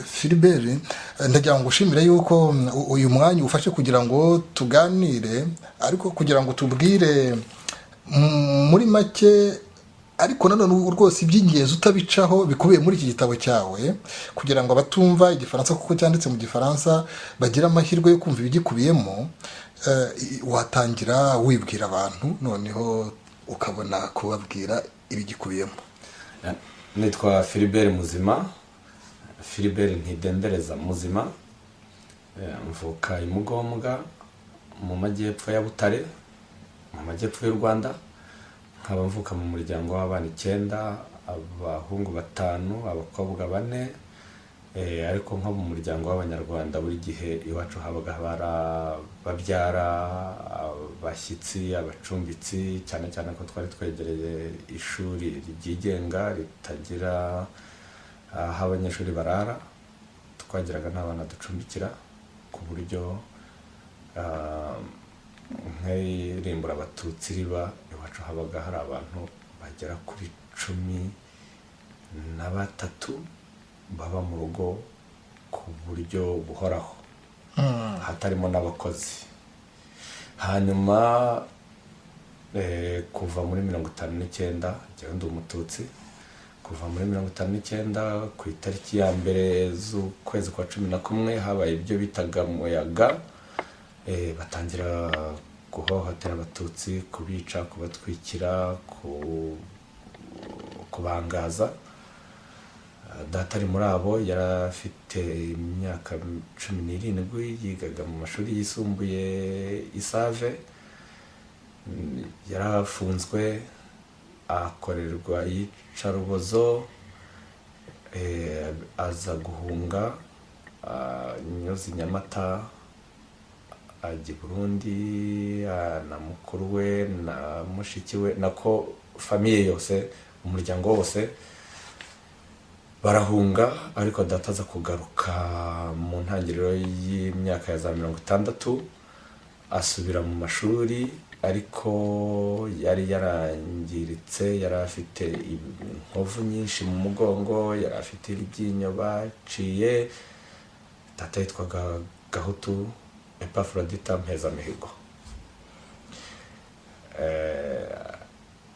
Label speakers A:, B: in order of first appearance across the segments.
A: Philbert, ndagira ngo ushimire yuko uyu mwanya ufashe kugira ngo tuganire, ariko kugira ngo tubwire muri make, ariko nanone rwose iby'ingenzi utabicaho bikubiye muri iki gitabo cyawe, kugira ngo abatumva igifaransa kuko cyanditse mu gifaransa bagire amahirwe yo kumva ibigikubiyemo. Watangira wibwira abantu noneho ukabona kubabwira ibigikubiyemo.
B: Nitwa Philbert Muzima, Philbert Ntidendereza Muzima, mvuka i Mugombwa mu majyepfo ya Butare, mu majyepfo y'u Rwanda. Nkaba mvuka mu muryango w'abana 9, abahungu 5, abakobwa 4, ariko nko mu muryango w'abanyarwanda buri gihe iwacu habaga babyara abashyitsi, abacumbitsi, cyane cyane ko twari twegereye ishuri ryigenga ritagira aho abanyeshuri barara. Twagiraga n'abana ducumbikira ku buryo nk'irimbura abatutsi riba iwacu habaga hari abantu bagera kuri 13 baba mu rugo ku buryo buhoraho, hatarimo n'abakozi. Hanyuma kuva muri 59 njyewe ndi umututsi, kuva muri 59 ku itariki ya mbere z'ukwezi kwa 11 habaye ibyo bitaga muyaga, batangira guhohotera abatutsi, kubica, kubatwikira, kubangaza. Data ari muri abo, yari afite imyaka 17, yigaga mu mashuri yisumbuye Isave. Yarafunzwe akorerwa iyicarubozo, aza guhunga anyuze Nyamata ajya i Burundi, na mukuru we na mushiki we, nako famiye yose, umuryango wose barahunga. Ariko data aza kugaruka mu ntangiriro y'imyaka ya za 60, asubira mu mashuri, ariko yari yarangiritse, yari afite inkovu nyinshi mu mugongo, yari afite iryinyo baciye. Data yitwaga Gahutu Epafrodita Mpezamihigo.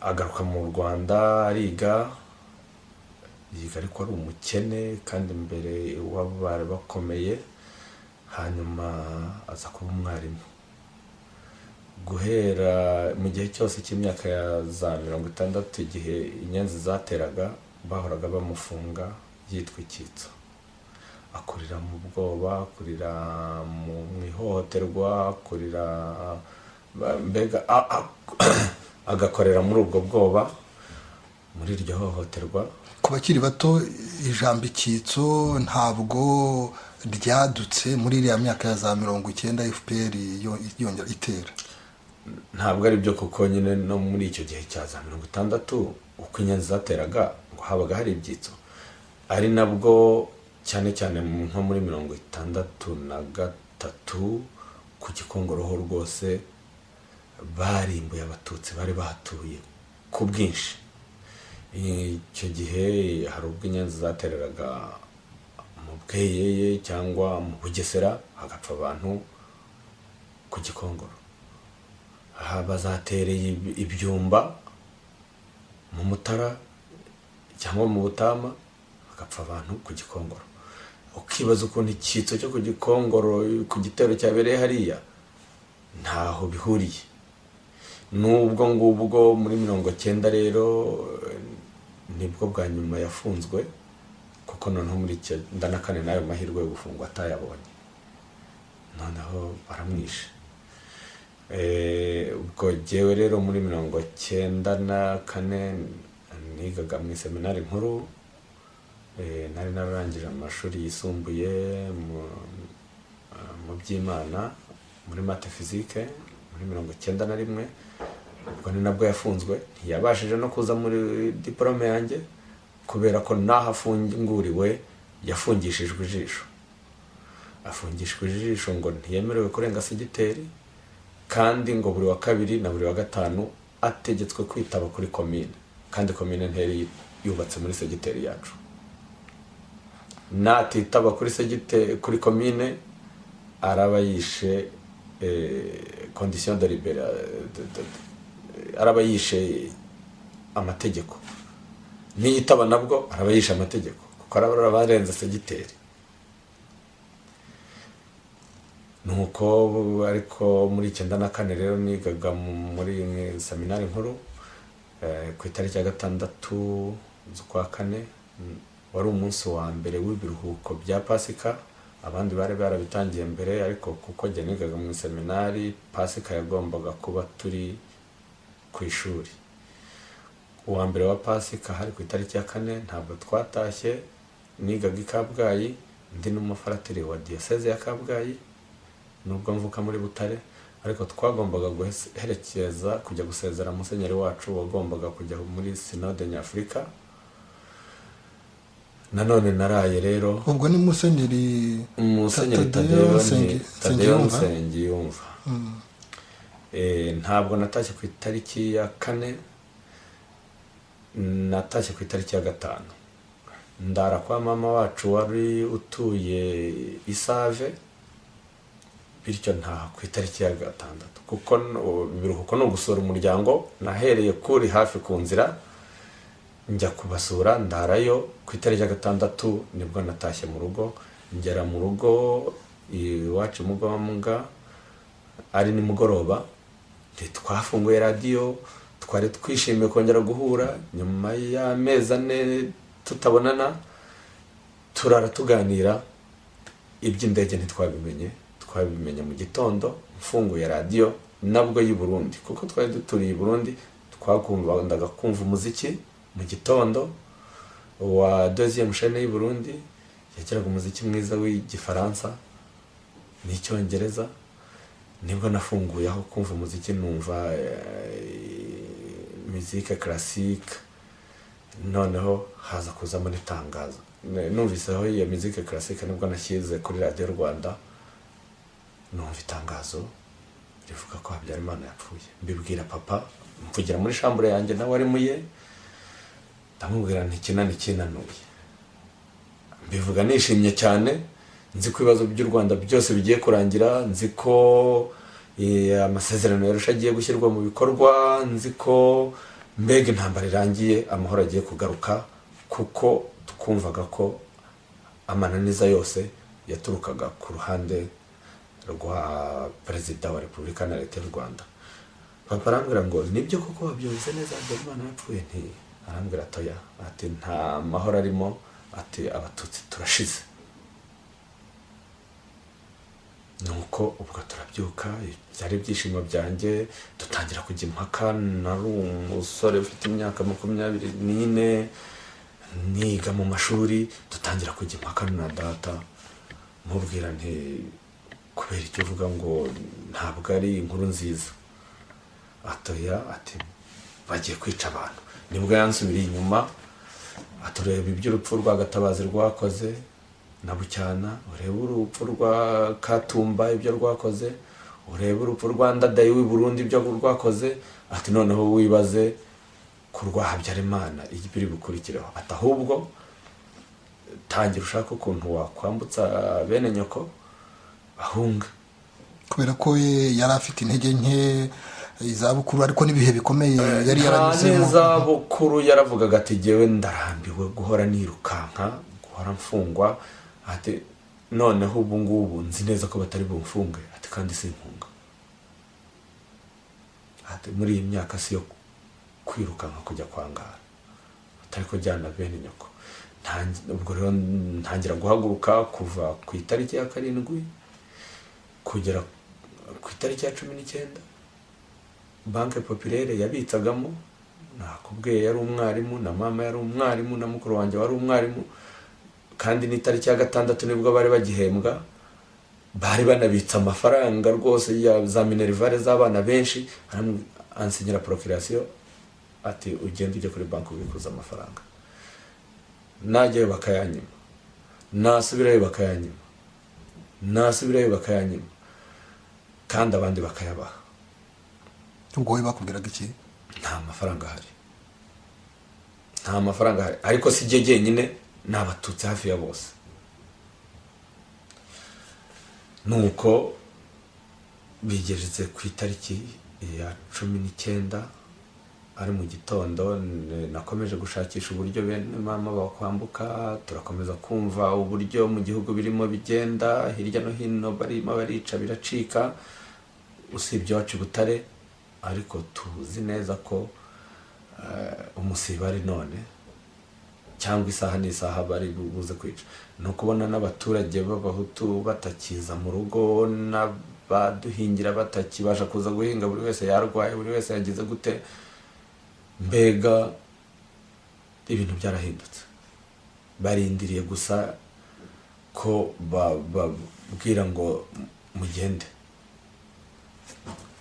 B: Agaruka mu Rwanda ariga, yiga ariko ari umukene kandi mbere w'abari bakomeye. Hanyuma aza kuba umwarimu. Guhera mu gihe cyose cy'imyaka ya za 60, igihe inyenzi zateraga, bahoraga bamufunga yitwa icyitso. Akurira mu bwoba, akurira mu ihohoterwa, akurira mbega agakorera muri ubwo bwoba, muri iryo hohoterwa.
A: Ku bakiri bato, ijambo icyitso ntabwo ryadutse muri iriya myaka ya za 90 FPR yongera itera.
B: Ntabwo ari byo, kuko nyine no muri icyo gihe cya za 60 uko inyenzi zateraga ngo habaga hari ibyitso, ari nabwo cyane cyane nko muri 63 ku Gikongoro rwose barimbuye abatutsi bari bahatuye ku bwinshi. Icyo gihe hari ubwo inyenzi zatereraga mu Bweyeye cyangwa mu Bugesera, hagapfa abantu ku Gikongoro. Bazatereye ibyumba mu Mutara cyangwa mu Butama, hagapfa abantu ku Gikongoro. Ukibaza ukuntu icyitso cyo ku Gikongoro ku gitero cyabereye hariya ntaho bihuriye. Nubwo ngubwo muri 90 rero nibwo bwa nyuma yafunzwe, kuko noneho muri 94 nayo mahirwe yo gufungwa atayabonye, noneho baramwishe. Ubwo jyewe rero muri 94 nigaga mu seminari nkuru, nari nararangije amashuri yisumbuye mu by'Imana muri mate physique muri 91. Ubwo ni nabwo yafunzwe, ntiyabashije no kuza muri diplome yanjye kubera ko naho afunguriwe yafungishijwe ijisho. Afungishijwe ijisho ngo ntiyemerewe kurenga segiteri, kandi ngo buri wa kabiri na buri wa gatanu ategetswe kwitaba kuri komine, kandi komine nteri yubatse muri segiteri yacu. natitaba kuri segite kuri komine araba yishe condition de libera araba yishe amategeko, niyitaba nabwo araba yishe amategeko kuko araba barenze segiteri. Nuko ariko muri 94 rero nigaga muri seminari nkuru ku itariki ya 6 z'ukwa 4, wari umunsi wa mbere w'ibiruhuko bya Pasika. Abandi bari barabitangiye mbere, ariko kuko jye nigaga mu seminari Pasika yagombaga kuba turi ku ishuri. Uwa mbere wa Pasika hari ku itariki ya 4, ntabwo twatashye. Nigaga i Kabgayi, ndi n'umufaratiri wa diocese ya Kabgayi nubwo mvuka muri Butare, ariko twagombaga guherekeza kujya gusezera musenyeri wacu wagombaga kujya muri Synode Nyafurika. Nanone naraye rero.
A: Ubwo ni musenyeri
B: Tadeyo Nsengiyumva. Ntabwo natashye ku itariki ya 4, natashye ku itariki ya 5. Ndara kwa mama wacu wari utuye Isave, bityo nta ku itariki ya 6 kuko biruhuko no gusura umuryango. Nahereye kuri hafi ku nzira njya kubasura, ndarayo. Ku itariki ya 6 nibwo natashye mu rugo. Ngera mu rugo iwacu mu Gombwa ari nimugoroba, twafunguye radio, twari twishimiye kongera guhura nyuma y'amezi 4 tutabonana. Turara tuganira iby'indege ntitwabimenye, twabimenye mu gitondo mfunguye radio nabwo y'u Burundi, kuko twari duturiye i Burundi. Twakundaga kumva umuziki mu gitondo wa deuxième chaîne y'u Burundi, yakiraga umuziki mwiza w'igifaransa n'icyongereza. Nibwo nafunguye aho kumva umuziki numva musique classique, noneho haza kuzamo n'itangazo. Numviseho iyo musique classique nibwo nashyize kuri Radio Rwanda, numva itangazo rivuga ko Habyarimana yapfuye. Mbibwira papa, mvugira muri chambre yanjye nawe ari muye, ndamubwira nti kinani kinanuye. Mbivuga nishimye cyane, nzi ko ibibazo by'u Rwanda byose bigiye kurangira, nzi ko amasezerano yarusha agiye gushyirwa mu bikorwa, nzi ko mbega intambara irangiye, amahoro agiye kugaruka, kuko twumvaga ko amananiza yose yaturukaga ku ruhande rwa Perezida wa Repubulika na Leta y'u Rwanda. Papa arambwira ngo nibyo koko wabyumvise neza, Habyarimana yapfuye? Nti arambwira atoya, ati nta mahoro arimo, ati abatutsi turashize. Nuko ubwo turabyuka, byari ibyishimo byanjye, dutangira kujya impaka. Nari umusore ufite imyaka 24, niga mu mashuri. Dutangira kujya impaka na data, mubwira nti kubera icyo uvuga ngo ntabwo ari inkuru nziza. Atoya, ati bagiye kwica abantu. Nibwo yansubiriye inyuma, atureba iby'urupfu rwa Gatabazi rwakoze na Bucyana, ureba urupfu rwa Katumba ibyo rwakoze, ureba urupfu rwa Ndadaye w'i Burundi ibyo rwakoze. Ati noneho wibaze ku rwa Habyarimana ibiri bukurikiraho. Ati ahubwo tangira ushaka ukuntu wakwambutsa bene nyoko bahunga,
A: kubera ko yari afite intege nke, izabukuru, ariko n'ibihe bikomeye yari yaranyuzemo.
B: Izabukuru yaravugaga ati jyewe ndarambiwe guhora nirukanka, guhora mfungwa. Ati noneho ubu ngubu nzi neza ko batari bumfunge, ati kandi simpunga. Ati muri iyi myaka si yo kwirukanka kujya kwangara, atari ko jyana bene nyoko. Ubwo rero ntangira guhaguruka kuva ku itariki ya 7 kugera ku itariki ya 19. Banque Populaire yabitsagamo, nakubwiye yari umwarimu, na mama yari umwarimu, na mukuru wanjye wari umwarimu. Kandi n'itariki ya 6 nibwo bari bagihembwa, bari banabitsa amafaranga rwose ya za minerivare z'abana benshi. Ansinyira procuration ati ugende ujye kuri banki ubikuza amafaranga. Najyayo bakayanyima, nasubirayo bakayanyima, nasubirayo bakayanyima, kandi abandi bakayabaha.
A: Ubwo we bakubwiraga iki?
B: Nta mafaranga ahari, nta mafaranga ahari. Ariko si jye jyenyine, n'abatutsi hafi ya bose nuko bigeretse ku itariki ya 19 ari mu gitondo. Nakomeje gushakisha uburyo bene mama bakwambuka, turakomeza kumva uburyo mu gihugu birimo bigenda hirya no hino, barimo barica biracika, usibye iwacu i Butare, ariko tuzi neza ko umusiba ari none cyangwa isaha n'isaha bari buze kwica. No kubona n'abaturage b'abahutu batakiza mu rugo, n'abaduhingira batakibasha kuza guhinga, buri wese yarwaye, buri wese yagize gute, mbega ibintu byarahindutse. Barindiriye gusa ko babwira ngo mugende.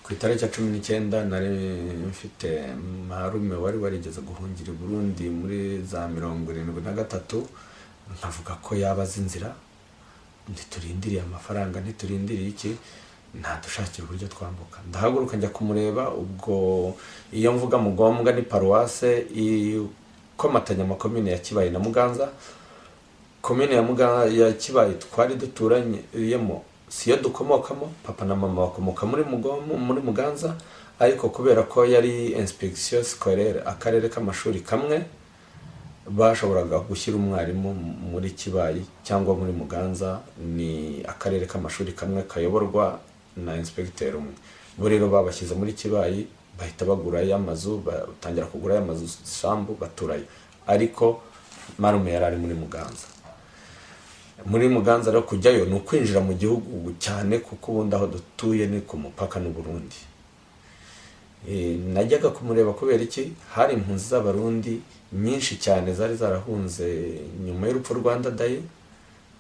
B: Ku itariki ya 19 nari mfite marume wari warigeze guhungira i Burundi muri za 73, nkavuga ko yabaza inzira, ntiturindiriye amafaranga, ntiturindiriye iki, ntadushakira uburyo twambuka. Ndahaguruka njya kumureba. Ubwo iyo mvuga Mugombwa ni paruwase ikomatanya amakomine ya Kibaye na Muganza. Komine ya Kibaye twari duturanyemo, siyo dukomokamo, papa na mama bakomoka muri Muganza, ariko kubera ko yari inspection scolaire, akarere k'amashuri kamwe, bashoboraga gushyira umwarimu muri Kibaye cyangwa muri Muganza. Ni akarere k'amashuri kamwe kayoborwa na inspecteur umwe. Bo rero babashyize muri Kibaye, bahita bagura y'amazu, batangira kugura y'amazu sambu baturayo, ariko marume yarari muri Muganza. Muri Muganza rero kujyayo ni ukwinjira mu gihugu cyane, kuko ubundi aho dutuye ni ku mupaka n'u Burundi. Najyaga kumureba kubera iki, hari impunzi z'abarundi nyinshi cyane zari zarahunze nyuma y'urupfu rwa Ndadaye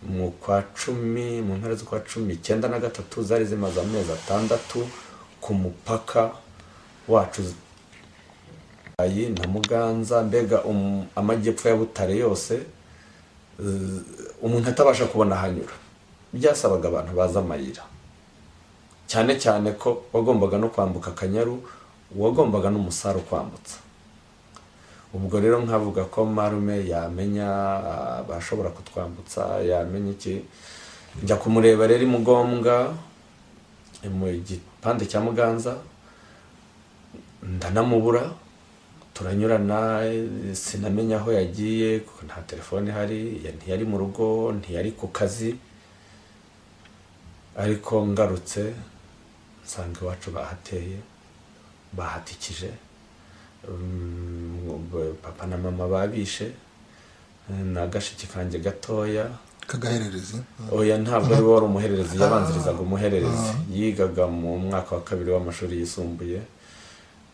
B: mu kwa 10, mu mpera z'ukwa 1993, zari zimaze amezi 6 ku mupaka wacu na Muganza, mbega amajyepfo ya Butare yose, umuntu atabasha kubona hanyura. Byasabaga abantu baza amayira, cyane cyane ko wagombaga no kwambuka Akanyaru, wagombaga n'umusaro kwambutsa. Ubwo rero nkavuga ko marume yamenya bashobora kutwambutsa, yamenya iki. Njya kumureba rero Mugombwa mu gipande cya Muganza, ndanamubura, turanyurana, sinamenya aho yagiye kuko nta telefone ihari, ntiyari mu rugo, ntiyari ku kazi. Ariko ngarutse nsanga iwacu bahateye, bahatikije, papa na mama babishe, na gashiki kanjye gatoya
A: kagahererezi.
B: Oya, ntabwo ari wari umuhererezi, yabanzirizaga umuhererezi, yigaga mu mwaka wa 2 w'amashuri yisumbuye,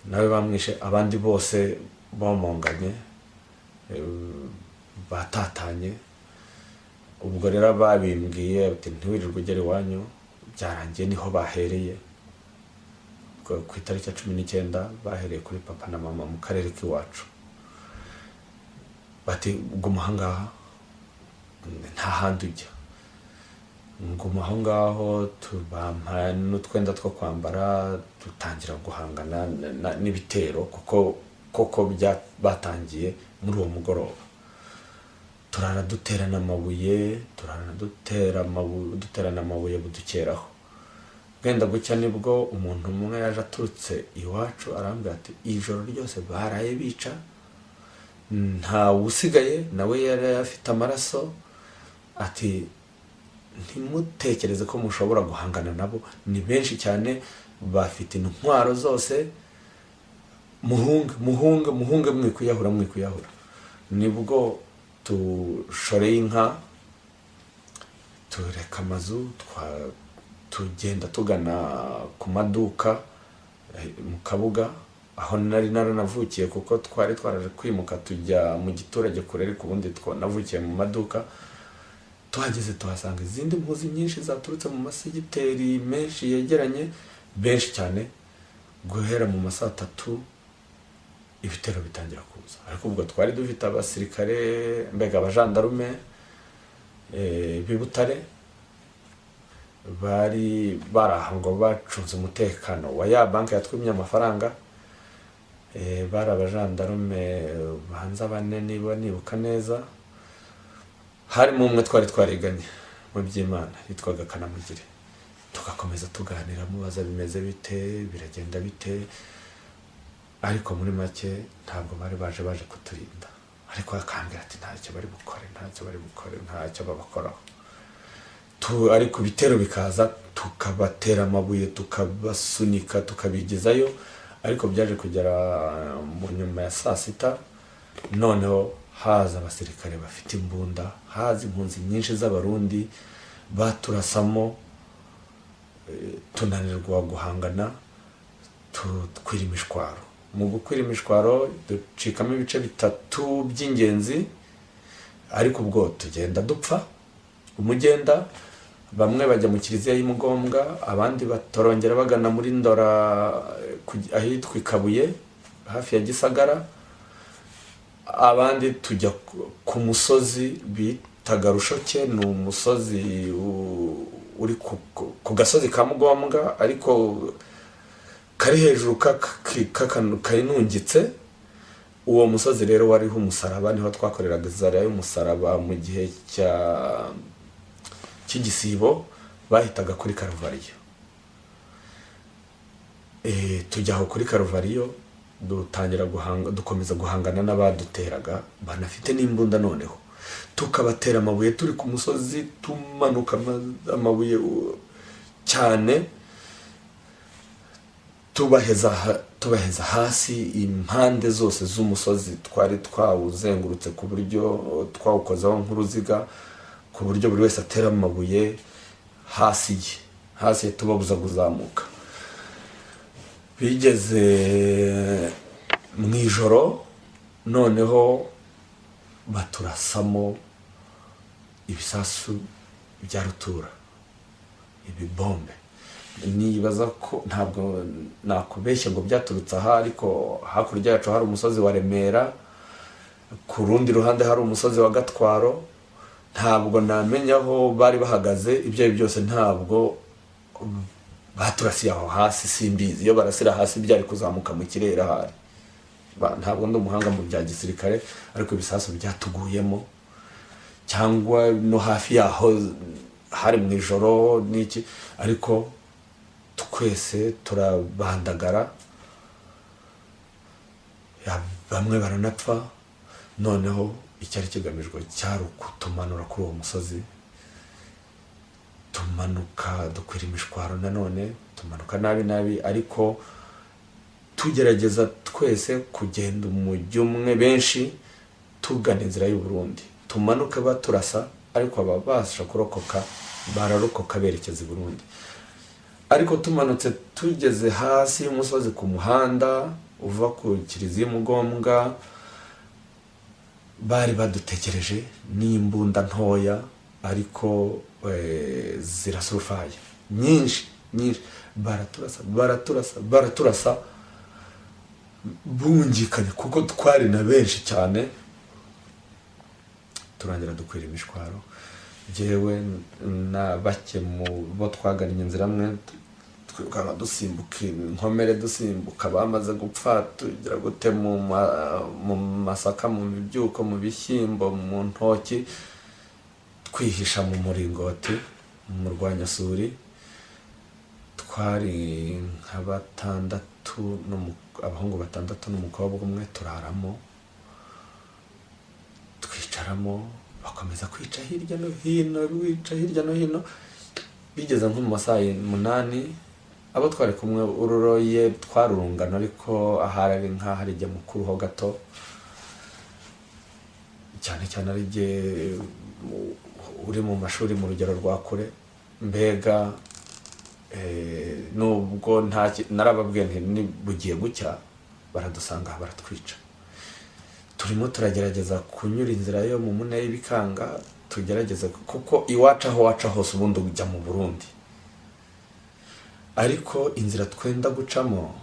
B: nawe bamwishe. Abandi bose bomonganye, batatanye. Ubwo rero babimbwiye ati ntiwirirwe ugera iwanyu, byarangiye niho bahereye. Ku itariki ya 19 bahereye kuri papa na mama mu karere k'iwacu, bati guma ahangaha, nta handi ujya, nguma aho ngaho. Tubampa n'utwenda two kwambara, dutangira guhangana n'ibitero, kuko batangiye muri uwo mugoroba. Turara duterana amabuye, duterana amabuye budukeraho. Bwenda gucya nibwo umuntu umwe yaje aturutse iwacu arambwira ati ijoro ryose baraye bica, nta usigaye, nawe yari afite amaraso. Ati ntimutekereze ko mushobora guhangana nabo, ni benshi cyane, bafite intwaro zose, muhunge mwikuyahura. Nibwo tushoreye inka, tureka amazu, tugenda tugana ku maduka mu Kabuga, aho nari naranavukiye, kuko twari twaraje kwimuka tujya mu giturage kure, ariko ubundi navukiye mu maduka. Tuhageze tuhasanga izindi mpuzi nyinshi zaturutse mu masigiteri menshi yegeranye, benshi cyane. Guhera mu ma 3 ibitero bitangira kuza, ariko ubwo twari dufite abasirikare, mbega abajandarume b'i Butare, bari barahango bacunze umutekano wa ya banki yatwimye amafaranga. Bari abajandarume banza 4 niba nibuka neza. Harimo umwe twari twariganye mu by'Imana, yitwaga Kanamugire. tugakomeza tuganira mubaza bimeze bite, biragenda bite, ariko muri make ntabwo bari baje kuturinda, ariko akambwira ati ntacyo bari bukore, ntacyo babakoraho. Ariko ibitero bikaza tukabatera amabuye, tukabasunika, tukabigezayo, ariko byaje kugera mu nyuma ya saa sita, noneho haza abasirikare bafite imbunda, haza impunzi nyinshi z'abarundi, baturasamo, tunanirwa guhangana, twira imishwaro. Mu gukwira imishwaro ducikamo ibice bitatu by'ingenzi, ariko ubwo tugenda dupfa umugenda. Bamwe bajya mu kiliziya y'Imugombwa, abandi batorongera bagana muri Ndora ahitwa Ikabuye hafi ya Gisagara, abandi tujya ku musozi bitaga Rushoke. Ni umusozi uri ku gasozi ka Mugombwa, ariko kari hejuru karinungitse. Uwo musozi rero wariho umusaraba, niho twakoreraga izariya y'umusaraba mu gihe cy'igisibo, bahitaga kuri Karuvariyo. Tujya aho kuri Karuvariyo, dukomeza guhangana n'abaduteraga, banafite n'imbunda. Noneho tukabatera amabuye turi ku musozi, tumanuka amabuye cyane, tubaheza hasi impande zose z'umusozi. Twari twawuzengurutse ku buryo twawukozaho nk'uruziga, ku buryo buri wese atera amabuye hasi ye, tubabuza kuzamuka. Bigeze mu ijoro, noneho baturasamo ibisasu bya rutura, ibibombe. Nibaza ko ntabwo nakubeshya ngo byaturutse aha, ariko hakurya yacu hari umusozi wa Remera, ku rundi ruhande hari umusozi wa Gatwaro. Ntabwo namenya aho bari bahagaze, ibyo byose ntabwo baturasiye aho hasi, simbizi. Iyo barasira hasi byari kuzamuka mu kirere ahari. Ntabwo ndi umuhanga mu bya gisirikare, ariko ibisasu byatuguyemo, cyangwa no hafi yaho hari mu ijoro n'iki, ariko twese turabandagara, bamwe baranapfa. Noneho icyari kigamijwe cyari ukutumanura kuri uwo musozi, tumanuka dukwira imishwaro, nanone tumanuka nabi, ariko tugerageza twese kugenda umujyi umwe, benshi tugana inzira y'u Burundi. Tumanuka baturasa, ariko ababasha kurokoka bararokoka berekeza i Burundi. Ariko tumanutse tugeze hasi y'umusozi ku muhanda uva ku kiliziya y'Imugombwa, bari badutegereje n'imbunda ntoya, ariko zirasurufaye nyinshi, baraturasa bungikanye, kuko twari na benshi cyane. Turangira dukwira imishwaro, jewe na bake mu bo twagannye inzira amwe, twirukana dusimbuka inkomere, dusimbuka bamaze gupfa, tugira gute mu masaka, mu mibyuko, mu bishyimbo, mu ntoki, twihisha mu muringoti, mu murwanyasuri. Twari nka abahungu 6 n'umukobwa umwe, turaramo, twicaramo, bakomeza kwica hirya no hino. Bigeze nko mu masaha 8, abo twari kumwe ururoye twarurungana, ariko ahari ari nk'ahari jya mukuru ho gato, cyane ari jye uri mu mashuri mu rugero rwa kure. Mbega nubwo narababwiye nti bugiye gucya, baradusanga baratwica. Turimo turagerageza kunyura inzira yo mu mune y'Ibikanga, tugerageza, kuko iwacu aho waca hose ubundi ujya mu Burundi, ariko inzira twenda gucamo,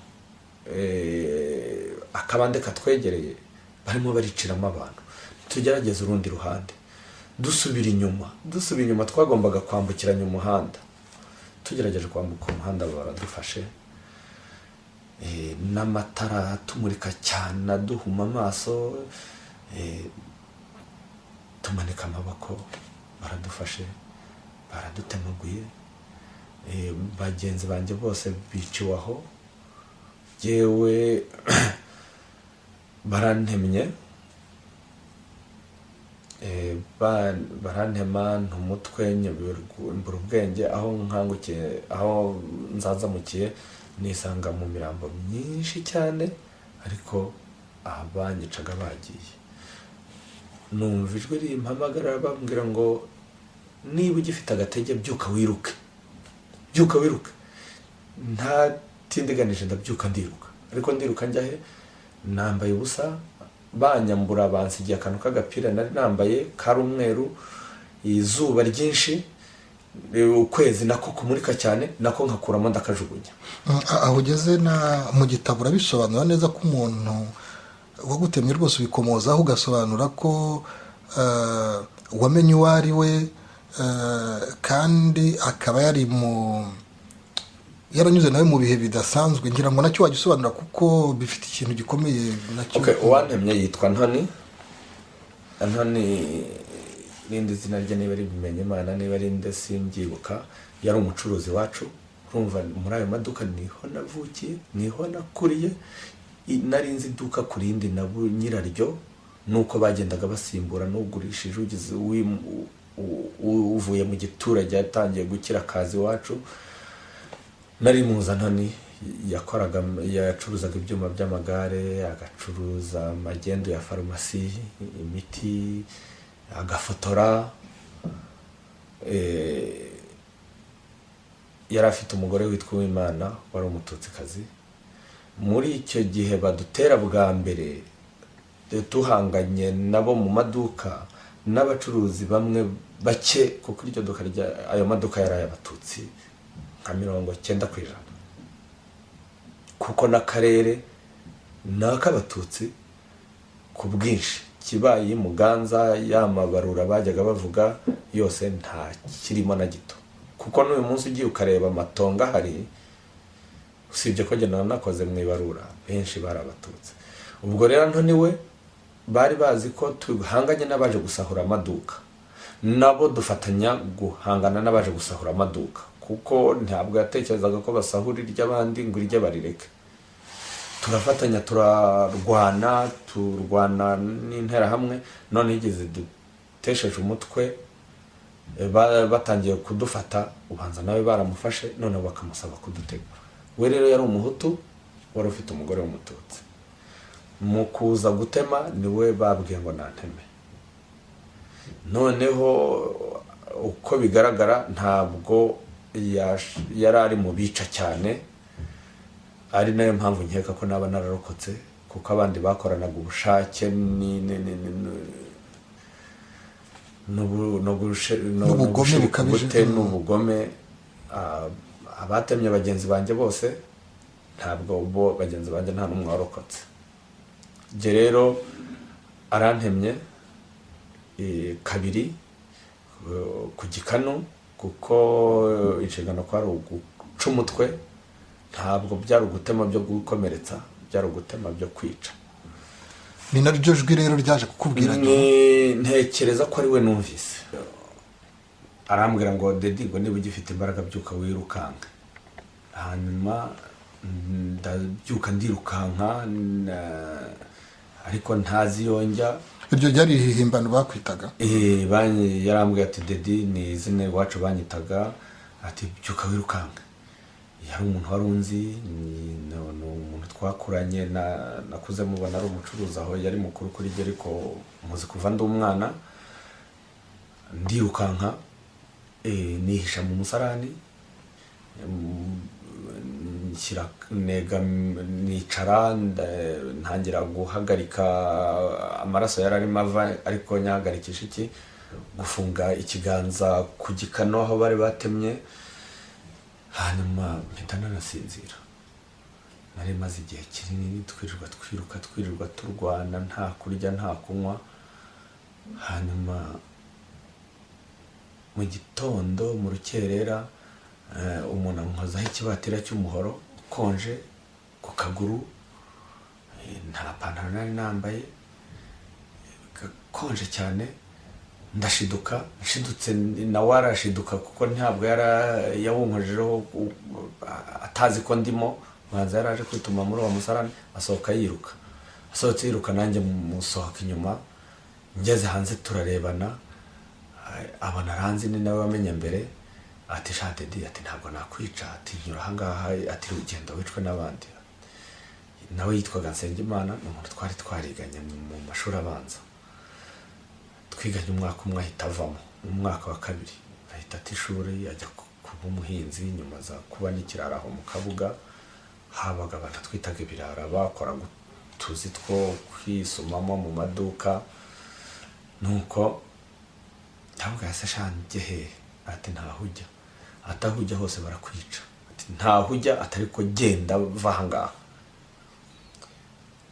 B: akabande katwegereye, barimo bariciramo abantu. Tugerageza urundi ruhande, dusubira inyuma, twagombaga kwambukiranya umuhanda. Tugerageje kwambuka umuhanda, baradufashe, n'amatara tumurika cyane, aduhuma amaso, tumanika amaboko, baradufashe, baradutemaguye, bagenzi banjye bose biciwe aho, yewe barantemye, barantema ntumutwe mbura ubwenge, aho nkangukiye, aho nzazamukiye nisanga mu mirambo myinshi cyane, ariko abanyicaga bagiye. Numva ijwi rimpamagara bambwira ngo niba ugifite agatege byuka wiruke, byuka wiruke. Ntatindiganije ndabyuka ndiruka, ariko ndiruka njya he? Nambaye ubusa, banyambura bansigiye akantu k'agapira nari nambaye kari umweru, izuba ryinshi, ukwezi nako kumurika cyane, nako nkakuramo ndakajugunya.
A: Aho ugeze mu gitabo urabisobanura neza ko umuntu wagutemye rwose ubikomozaho ugasobanura ko wamenye uwo ari we, kandi akaba yaranyuze nawe mu bihe bidasanzwe. Ngira ngo nacyo wagisobanura kuko bifite ikintu gikomeye nacyo.
B: Uwantemye yitwa Ntoni, irindi zina rye niba ari Bimenyimana, niba ari nde simbyibuka. Yari umucuruzi wacu, urumva muri ayo maduka niho navukiye, niho nakuriye, nari nzi iduka ku rindi na nyiraryo, nuko bagendaga basimbura n'ugurishije ugize uvuye mu giturage yatangiye gukira akazi wacu. Nari muza Ntoni yacuruzaga ibyuma by'amagare, agacuruza magendu ya farumasi, imiti, agafotora. Yari afite umugore witwa Uwimana wari umututsikazi. Muri icyo gihe badutera bwa mbere, tuhanganye nabo mu maduka n'abacuruzi bamwe bake, kuko iryo duka ayo maduka yari ay'abatutsi nka 90%, kuko n'akarere n'ak'abatutsi ku bwinshi. Kibaye Muganza, y'amabarura bajyaga bavuga yose nta kirimo na gito, kuko n'uyu munsi ugiye ukareba amatonga hari, usibye ko njye nakoze mu ibarura, benshi bari abatutsi. Ubwo rero Ntoni we bari bazi ko tuhanganye n'abaje gusahura amaduka, nabo dufatanya guhangana n'abaje gusahura amaduka, kuko ntabwo yatekerezaga ko basahura iry'abandi ngo irye barireke. Turafatanya, turarwana n'interahamwe. None igeze dutesheje umutwe, batangiye kudufata, ubanza nawe baramufashe, none bakamusaba kudutega. We rero yari umuhutu wari ufite umugore w'umututsi. Mu kuza gutema niwe babwiye ngo nanteme. Noneho uko bigaragara ntabwo yari ari mu bica cyane, ari nayo mpamvu nkeka ko naba nararokotse, kuko abandi bakoranaga ubushake
A: n'ubugome bukabije,
B: n'ubugome. Abatemye bagenzi banjye bose, ntabwo bo bagenzi banjye nta n'umwe warokotse. Je rero arantemye kabiri ku gikanu, kuko inshingano ko ari uguca umutwe, ntabwo byari ugutema byo gukomeretsa, byari ugutema byo kwica.
A: Ni naryo jwi rero ryaje kukubwira?
B: Ntekereza ko ari we numvise. Arambwira ngo Dedi, ngo niba ugifite imbaraga byuka wirukanka. Hanyuma ndabyuka ndirukanka, ariko ntazi yonjya.
A: Iryo ryari ihimbano bakwitaga?
B: Yarambwira ati Dedi ni izina iwacu banyitaga, ati byuka wirukanka. Yari umuntu wari unzi, ni umuntu twakuranye, nakuze mubona ari umucuruzi aho, yari mukuru kuri jye, ariko muzi kuva ndi umwana. Ndirukanka, nihisha mu musarani, nicara, ntangira guhagarika amaraso yari arimo ava, ariko nyahagarikisha iki? Gufunga ikiganza ku gikano aho bari batemye. Hanyuma mpita nanasinzira. Nari maze igihe kinini twirirwa turwana, nta kurya nta kunywa. Hanyuma mu gitondo mu rukerera, umuntu ankozaho ikibatira cy'umuhoro konje ku kaguru, nta pantaro nari nambaye, konje cyane. ndashiduka, nshidutse nawe arashiduka kuko ntabwo yawunkojeho atazi ko ndimo, banza yaraje kwituma muri uwo musarani, asohoka yiruka. Asohotse yiruka nanjye musohoka inyuma, ngeze hanze turarebana, abona aranzi ni nawe wamenye mbere, ati sha Dedi, ati ntabwo nakwica, ati nyura ahangaha, ati ugenda wicwe n'abandi. Nawe yitwaga Nsengimana, ni umuntu twari twariganye mu mashuri abanza, twiganye umwaka umwe ahita avamo, mu mwaka wa kabiri ahita ata ishuri ajya kuba umuhinzi. Nyuma za kuba n'ikirara aho mu Kabuga, habaga abantu twitaga ibirara, bakoraga utuzi two kwisumamo mu maduka. Nuko ndavuga yase shanjye hehe, ati ntaho ujya, ataho ujya hose barakwica, ati ntaho ujya, atari ko genda va ahangaha.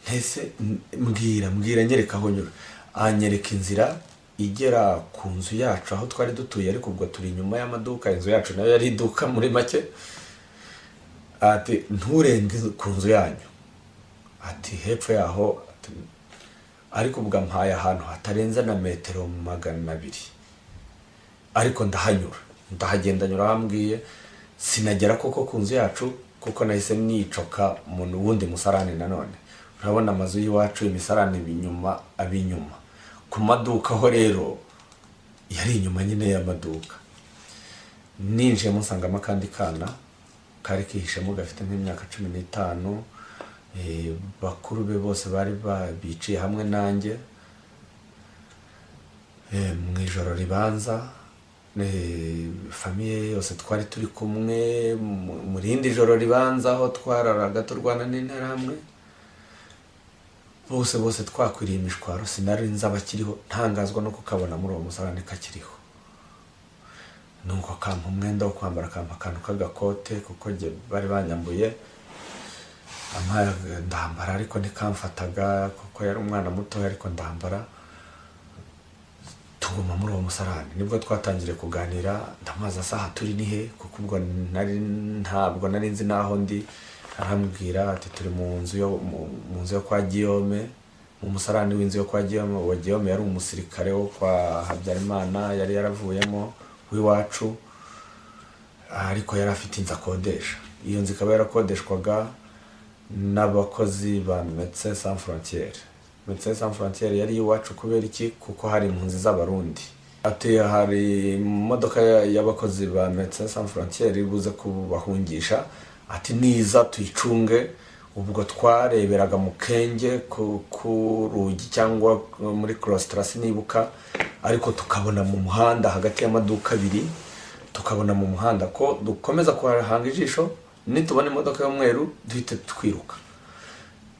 B: Ntese mbwira nyereka aho nyura. Anyereka inzira igera ku nzu yacu aho twari dutuye, ariko ubwo turi inyuma y'amaduka, inzu yacu nayo yari iduka muri make. Ati nturenge ku nzu yanyu, ati hepfo yaho, ariko ubwo mpaye ahantu hatarenza na metero 200, ariko ndahanyura, ndahagenda nyura hambwiye. Sinagera koko ku nzu yacu kuko nahise nicoka mu wundi musarani nanone. Urabona amazu y'iwacu imisarani abinyuma ku maduka ho, rero yari inyuma nyine y'amaduka. Ninje musangamo kandi kana kari kihishemo gafite nk'imyaka 15, bakuru be bose bari biciye hamwe nanjye mu ijoro ribanza. Famiye yose twari turi kumwe mu rindi joro ribanza aho twararaga turwana n'interahamwe. Bose twakwiriye imishwaro, sinari nzi abakiriho, ntangazwa no kukabona muri uwo musarani kakiriho. Nuko akampa umwenda wo kwambara, akampa akantu k'agakote kuko bari banyambuye, ndambara ariko ntikamfataga kuko yari umwana muto, ariko ndambara. Tuguma muri uwo musarani, nibwo twatangire kuganira. Ndamaza saha turi nihe, kuko ubwo ntabwo nari nzi naho ndi. Arambwira ati turi mu nzu yo kwa Guillaume, mu musarani w'inzu yo kwa Guillaume. Uwo Guillaume yari umusirikare wo kwa Habyarimana, yari yaravuyemo w'iwacu, ariko yari afite inzu akodesha. Iyo nzu ikaba yarakodeshwaga n'abakozi ba Médecins Sans Frontières. Médecins Sans Frontières yari iwacu kubera iki? Kuko hari impunzi z'abarundi. Ati hari imodoka y'abakozi ba Médecins Sans Frontières ibuze kubahungisha, ati niza tuyicunge. Ubwo twareberaga mu Kenge ku rugi cyangwa muri Cross nibuka, ariko tukabona mu muhanda hagati y'amaduka abiri, tukabona mu muhanda ko dukomeza kuhanga ijisho, nitubona imodoka y'umweru duhite twiruka.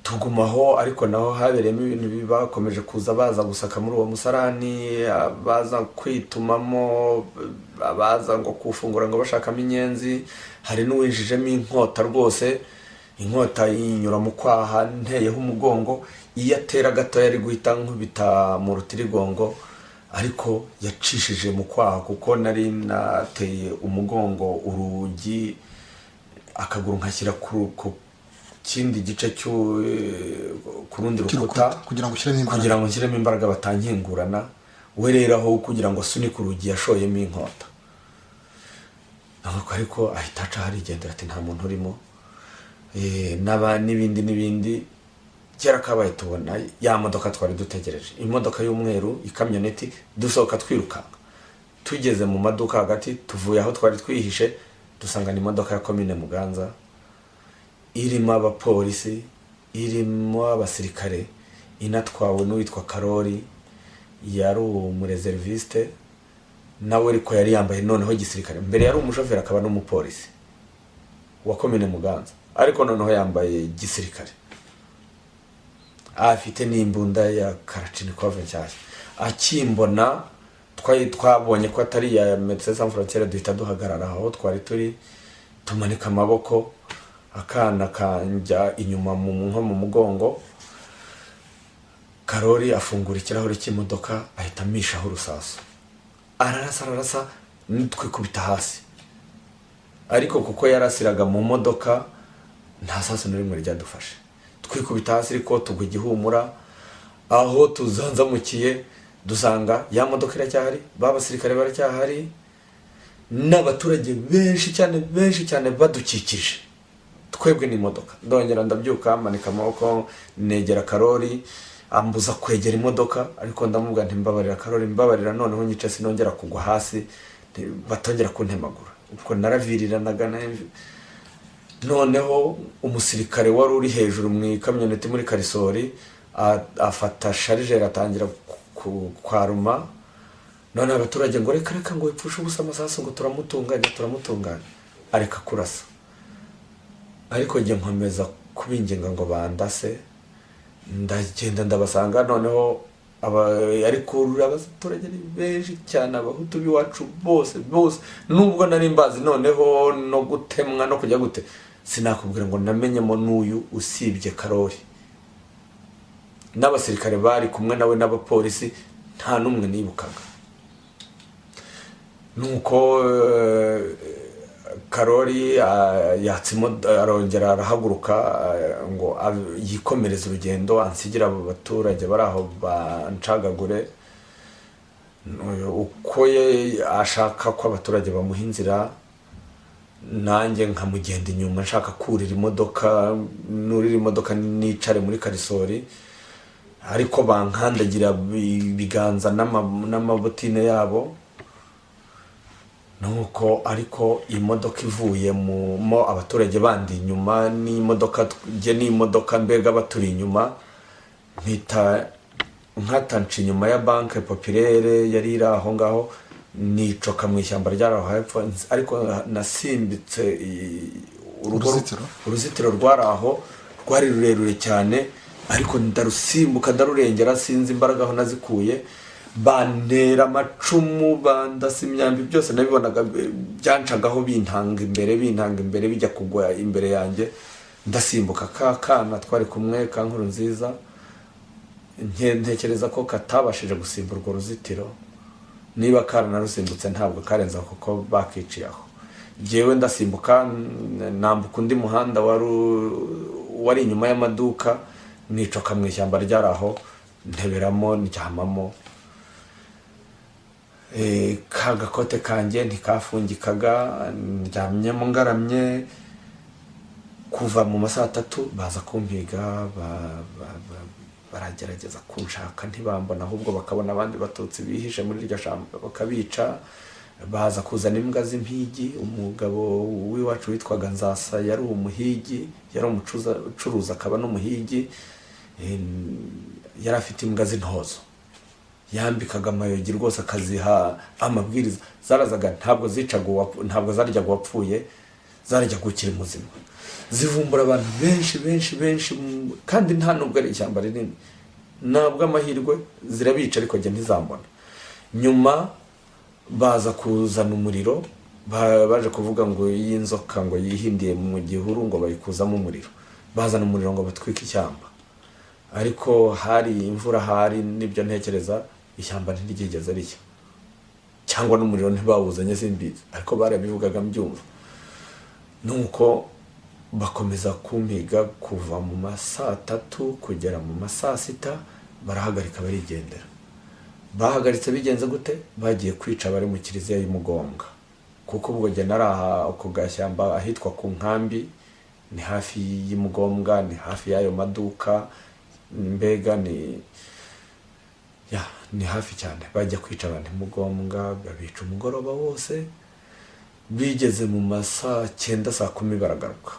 B: Tugumaho, ariko naho habereyemo ibintu bibakomeje kuza baza gusaka muri uwo musarani, baza kwitumamo, baza ngo kufungura ngo bashakamo inyenzi. Hari n'uwinjijemo inkota rwose, inkota yinyura mu kwaha nteyeho umugongo. Iyo atera gato yari guhita nkubita mu rutirigongo, ariko yacishije mu kwaha kuko nari nateye umugongo urugi, akaguru nkashyira ku kindi gice ku rundi rukuta
A: kugira
B: ngo nshyiremo imbaraga batankingurana. We rero aho kugira ngo asunike urugi yashoyemo inkota, ariko ahita aca harigendera, ati nta muntu urimo. N'ibindi kera kabaye tubona ya modoka twari dutegereje, imodoka y'umweru, ikamyoneti. Dusohoka twirukanka, tugeze mu maduka hagati, tuvuye aho twari twihishe, dusangana imodoka ya Komine Muganza, irimo abapolisi, irimo abasirikare, inatwawe n'uwitwa Karori, yari umureserviste nawe, ariko yari yambaye noneho gisirikare. Mbere yari umushoferi akaba n'umupolisi wa Komine Muganza, ariko noneho yambaye gisirikare, afite n'imbunda ya Kalachnikov nshyashya. Akimbona twabonye ko atari ya Médecins Sans Frontières, duhita duhagarara aho twari turi, tumanika amaboko. Akana kanjya inyuma nko mu mugongo. Karori afungura ikirahure cy'imodoka, ahita amishaho urusasu, ararasa, twikubita hasi. Ariko kuko yarasiraga mu modoka, nta sasu n'rimwe ryadufashe. Twikubita hasi, ariko tugwa igihumura. Aho tuzanzamukiye dusanga ya modoka iracyahari, ba basirikare baracyahari, n'abaturage benshi cyane badukikije twebwe n'imodoka. Ndongera ndabyuka manika amaboko negera Karori, ambuza kwegera imodoka, ariko ndamubwira nti mbabarira Karori, mbabarira noneho nyice sinongera kugwa hasi, batongera kuntemagura. Ubwo naraviriranaga noneho umusirikare wari uri hejuru mu kamyoneti muri karisori afata sharijeri atangira kwaruma. None abaturage ngo reka ngo wipfushe ubusa amasasu, ngo turamutunganya, areka kurasa. Ariko njye nkomeza kubinginga ngo bandase, ndagenda ndabasanga. Noneho ariko abaturage ni benshi cyane, abahutu b'iwacu bose nubwo nari mbazi noneho no gutemwa no kujya gute, sinakubwira ngo namenyemo n'uyu usibye Karori. N'abasirikare bari kumwe nawe n'abapolisi nta n'umwe nibukaga. Nuko Karori arongera arahaguruka ngo yikomereza urugendo, ansigira abo baturage bari aho bancagagure. Uko ashaka ko abaturage bamuha inzira, nanjye nkamugenda inyuma nshaka kurira imodoka, nurira imodoka nicare muri karisori, ariko bankandagira ibiganza n'amabotine yabo. Nuko ariko imodoka ivuye mo abaturage bandi inyuma, n'imodoka mbega baturi inyuma, mpita nkatanca inyuma ya Banque Populaire yari iri aho ngaho, nicoka mu ishyamba ryaraho hepfo. Ariko nasimbitse uruzitiro rwari aho, rwari rurerure cyane, ariko ndarusimbuka ndarurengera, sinzi imbaraga aho nazikuye. Bantera amacumu, bandasa imyambi, byose nabibonaga byancagaho bintanga imbere bijya kugwa imbere yanjye. Ndasimbuka kana twari kumwe ka Nkurunziza, ntekereza ko katabashije gusimbura urwo ruzitiro. Niba narasimbutse ntabwo karenza kuko bakiciye aho. Jewe ndasimbuka nambuka undi muhanda wari inyuma y'amaduka, nicoka mu ishyamba ryaraho, nteberamo ndyamamo. Ka gakote kanjye ntikafungikaga, ndyamyemo ngaramye. Kuva mu masaha 3 baza kumpiga, baragerageza kunshaka ntibambona, ahubwo bakabona abandi batutsi bihishe muri iryo shamba bakabica. Baza kuzana imbwa z'impigi. Umugabo w'iwacu witwaga Nzasa yari umuhigi, yari umucuruza akaba n'umuhigi. Yari afite imbwa z'intozo, yambikaga amayogi rwose akaziha amabwiriza. Zarazaga ntabwo zaryaga wapfuye, zaryaga ukiri muzima. Zivumbura abantu benshi, kandi nta nubwo ari ishyamba rinini. Nabwo amahirwe zirabica, ariko njye ntizambona. Nyuma baza kuzana umuriro, baje kuvuga ngo iyi nzoka ngo yihindiye mu gihuru, ngo bayikuzamo umuriro. Bazana umuriro ngo batwike ishyamba, ariko hari imvura, hari nibyo ntekereza ishyamba ntiryigeze rishya, cyangwa n'umuriro ntibawuzanye simbizi, ariko barabivugaga mbyumva. Nuko bakomeza kumpiga kuva mu masaha 3 kugera mu masaha 6, barahagarika barigendera. Bahagaritse bigenze gute? Bagiye kwica bari mu kiliziya y'Umugonga, kuko ubwo jye naraha ku gashyamba ahitwa ku Nkambi, ni hafi y'Umugonga, ni hafi y'ayo maduka, mbega ni hafi cyane. Bajya kwica abantu Umugonga, babica umugoroba wose. Bigeze mu masaha 9 saa 10 baragaruka.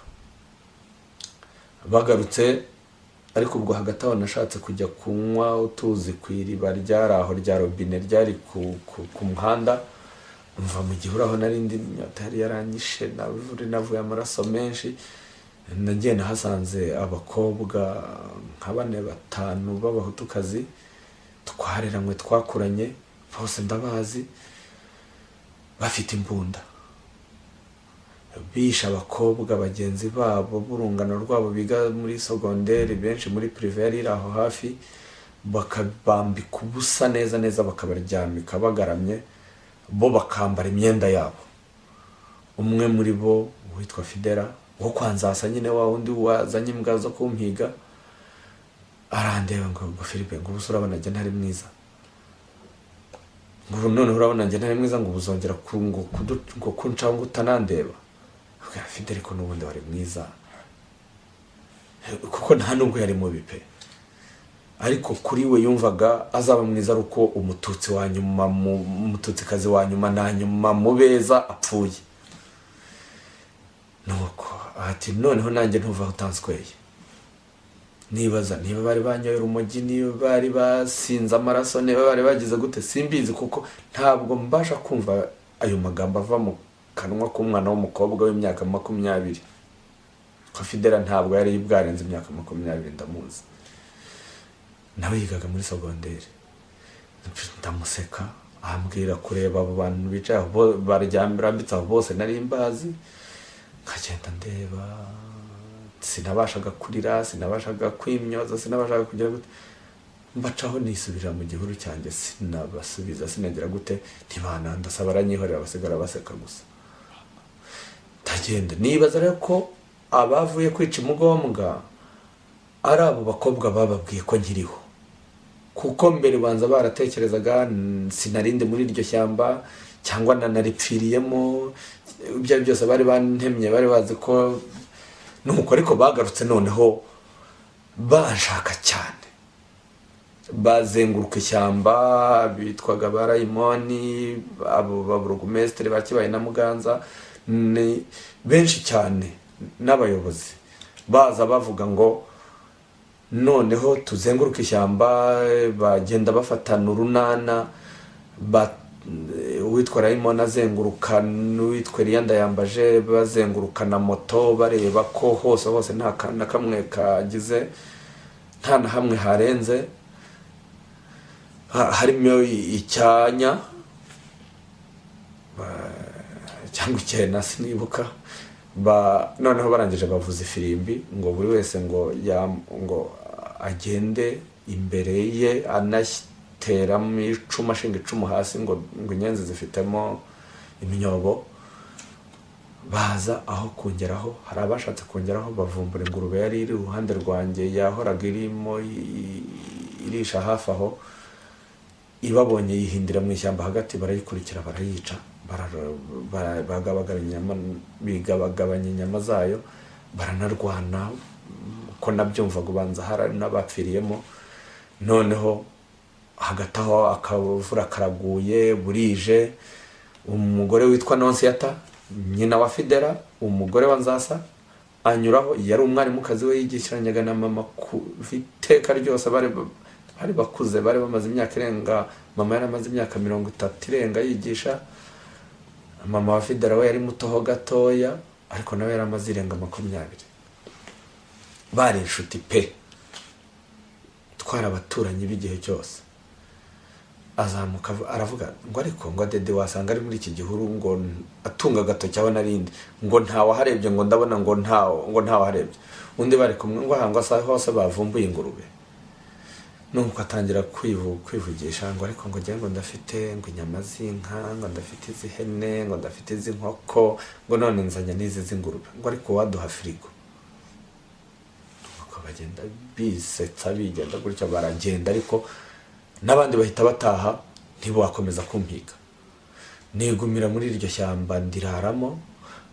B: Bagarutse, ariko ubwo hagati aho nashatse kujya kunywa utuzi ku iriba ryaraho rya robine ryari ku muhanda. Mva mu gihuru aho narindi inyota yari yaranyishe, navuye amaraso menshi. Nagiye nahasanze abakobwa nka 4-5 b'abahutukazi, twareranywe twakuranye, bose ndabazi, bafite imbunda. Bisha abakobwa bagenzi babo b'urungano rwabo biga muri secondaire, benshi muri privé yari aho hafi, bakabambika ubusa neza, bakabaryamika bagaramye, bo bakambara imyenda yabo. Umwe muri bo witwa Fidela wo kwanzasa nyine, wa wundi wazanye imbwa zo kumpiga, arandeba ngo Philippe, ngo ubusura banajya ntari mwiza. ngo none urabona njye ntari mwiza ngo ubuzongera ngo kuncaho ngo utanandeba. Fidele ko n'ubundi wari mwiza, kuko nta nubwo yari mubi pe, ariko kuri we yumvaga azaba mwiza ari uko umututsi wa nyuma, umututsikazi wa nyuma na nyuma mu beza apfuye. Nuko ati noneho nanjye ntuva utansweye. Nibaza niba bari banyoye urumogi, niba bari basinze amaraso, niba bari bagize gute simbizi, kuko ntabwo mbasha kumva ayo magambo ava mu kanwa k'umwana w'umukobwa w'imyaka 20. Ko Fidela ntabwo yari bwarenze imyaka 20, ndamuzi. Nawe yigaga muri secondaire. Ndamuseka ambwira kureba abo bantu bicaye aho baryambitse aho bose nari mbazi, nkagenda ndeba, sinabashaga kurira, sinabashaga kwimyoza, sinabashaga kugira gute, mbacaho nisubira mu gihuru cyanjye, sinabasubiza, sinagira gute, ntibanandasaba, baranyihorera, basigara baseka gusa. Ndagenda nibaza rero ko abavuye kwica umugombwa ari abo bakobwa bababwiye ko nkiriho, kuko mbere banza baratekerezaga sinarinde muri iryo shyamba cyangwa nanaripfiriyemo, ibyo byose bari bantemye, bari bazi ko nuko, ariko bagarutse noneho banshaka cyane, bazenguruka ishyamba, bitwaga barayimoni, abo baburugumestre bakibaye na Muganza, ni benshi cyane n'abayobozi baza bavuga ngo noneho tuzenguruka ishyamba, bagenda bafatana urunana, uwitwa Rayimona azenguruka n'uwitwa Elianda yambaje, bazengurukana moto bareba ko hose nta na kamwe kagize, nta na hamwe harenze, harimo icyanya cyangwa icyena sinibuka. Noneho barangije bavuza ifirimbi ngo buri wese ngo agende imbere ye anateramo icumu, ashinga icumu hasi, ngo inyenzi zifitemo imyobo. Baza aho kongeraho, hari abashatse kongeraho, bavumbura ingurube yari iri iruhande rwanjye, yahoraga irimo irisha hafi aho, ibabonye yihindira mu ishyamba hagati, barayikurikira barayica, bigabagabanya inyama zayo, baranarwana, ko nabyumvaga ubanza hari n'abapfiriyemo. Noneho hagati aho akavura karaguye, burije, umugore witwa Nonsiyata, nyina wa Fidela, umugore wa Nzasa, anyuraho, yari umwarimukazi we yigishiranyaga na mama ku iteka ryose, bari bakuze, bari bamaze imyaka irenga, mama yari amaze imyaka 30 irenga yigisha, mama wa Fidela we yari mutoho gatoya, ariko nawe yari amaze irenga 20. Bari inshuti pe, twara abaturanyi b'igihe cyose. Azamuka aravuga ngo ariko ngo Dede wasanga ari muri iki gihuru, ngo atunga gatoki aho narindi, ngo ntawe harebye, ngo ndabona ngo ntawe harebye. Undi bari kumwe ngo hangwa hose bavumbuye ingurube. Nuko atangira kwivugisha ngo ariko ngo ngo ndafite ngo inyama z'inka, ngo ndafite izihene, ngo ndafite iz'inkoko, ngo none nzanya n'izi z'ingurube, ngo ariko waduha firigo. Nuko bagenda bisetsa, bigenda gutyo baragenda, ariko n'abandi bahita bataha, ntibakomeza kumpiga. Nigumira muri iryo shyamba ndiraramo,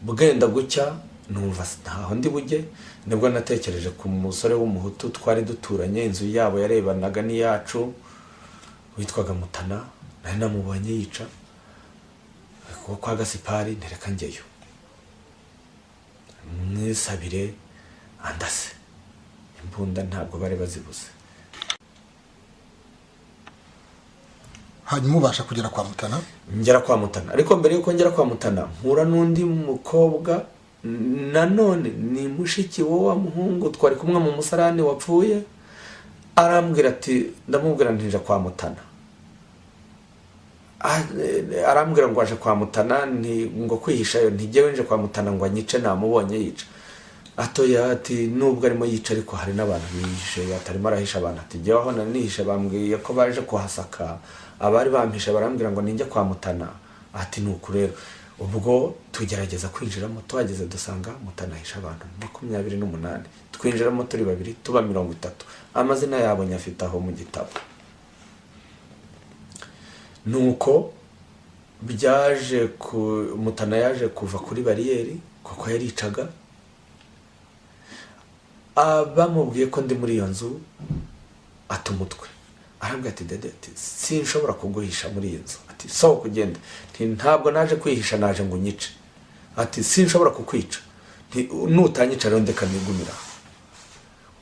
B: bugenda gucya numva ntaho ndi bujye. Nibwo natekereje ku musore w'umuhutu twari duturanye, inzu yabo yarebanaga n'iyacu, witwaga Mutana, nari namubonye yica kuko kwa Gasipari, ntereka njyeyo mwisabire andase, imbunda ntabwo bari bazibuze.
A: Hanyuma ubasha kugera kwa Mutana?
B: Ngera kwa Mutana, ariko mbere yuko ngera kwa Mutana mpura n'undi mukobwa nanone, ni mushiki wa muhungu twari kumwe mu musarani wapfuye. Arambwira ati, ndamubwira ntinja kwa Mutana. Arambwira ngo aje kwa Mutana, ngo kwihishayo, ntigewe nje kwa Mutana ngo anyice, namubonye yica. Atoya ati nubwo arimo yica ariko hari n'abantu bihishe, atarimo arahisha abantu. Ati jyewe aho nanihishe bambwiye ko baje kuhasaka, abari bampishe barambwira ngo ninjye kwa Mutana. Ati nuko rero ubwo tugerageza kwinjiramo, tuhageze dusanga Mutana ahisha abantu 28. Twinjiramo turi babiri, tuba 30. Amazina yabo nyafite aho mu gitabo. nuko byaje Mutana yaje kuva kuri bariyeri kuko yaricaga, bamubwiye ko ndi muri iyo nzu ata umutwe, arambwira ati Dede, sinshobora kuguhisha muri iyi nzu, ati sohoka ugende, ntabwo naje kwihisha, naje ngo unyice, ati sinshobora kukwica, nutanyica rero ndeka nigumira.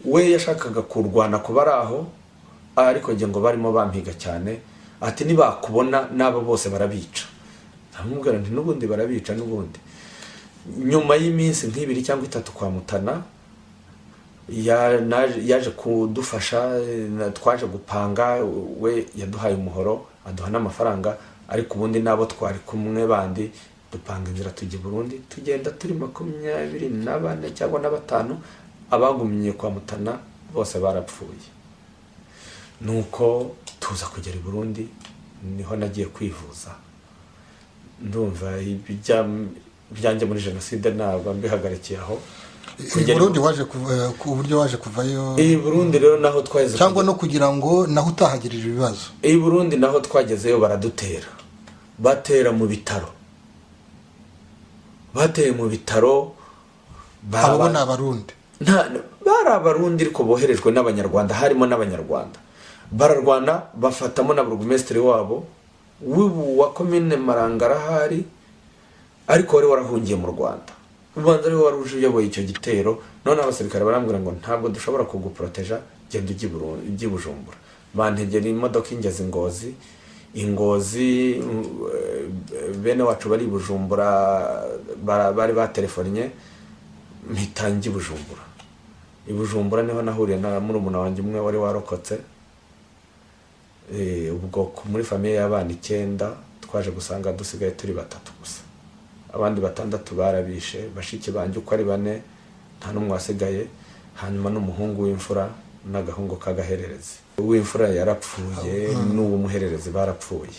B: We yashakaga kurwana kuba ari aho, ariko nge ngo barimo bampiga cyane, ati nibakubona n'abo bose barabica. Ntamubwira nti n'ubundi barabica n'ubundi. Nyuma y'iminsi nk'ibiri cyangwa itatu kwa Mutana yaje kudufasha, twaje gupanga, we yaduhaye umuhoro aduha n'amafaranga, ariko ubundi nabo twari kumwe bandi dupanga inzira tujya i Burundi, tugenda turi 24 cyangwa na 5. Abagumye kwa Mutana bose barapfuye. Nuko tuza kugera i Burundi, niho nagiye kwivuza. Ndumva ibyanjye muri jenoside ntabwo mbihagarikiye aho.
A: I Burundi waje ku buryo waje kuvayo?
B: I Burundi rero naho twageze,
A: cyangwa no kugira ngo naho utahagirije ibibazo?
B: I Burundi naho twagezeyo baradutera, batera mu bitaro, bateye mu bitaro.
A: Abo ni Abarundi?
B: Bari Abarundi ariko boherejwe n'Abanyarwanda, harimo n'Abanyarwanda. Bararwana, bafatamo na burugumesitiri wabo wa komine Marangara hari, ariko wari warahungiye mu Rwanda. Ubanza ari wari uje uyoboye icyo gitero. None abasirikare barambwira ngo ntabwo dushobora kuguproteja, genda ujye i Bujumbura. Bantegera imodoka ingeze Ingozi, bene wacu bari i Bujumbura bari batelefonye, mpita njya i Bujumbura. I Bujumbura niho nahuriye na murumuna wanjye umwe wari warokotse. Ubwo muri famiye y'abana 9 twaje gusanga dusigaye turi 3 gusa. Abandi 6 barabishe, bashiki banje uko ari 4 nta numwe wasigaye. Hanyuma n'umuhungu w'imfura n'agahungu k'agahererezi. Uw'imfura yarapfuye, n'uwo muhererezi barapfuye.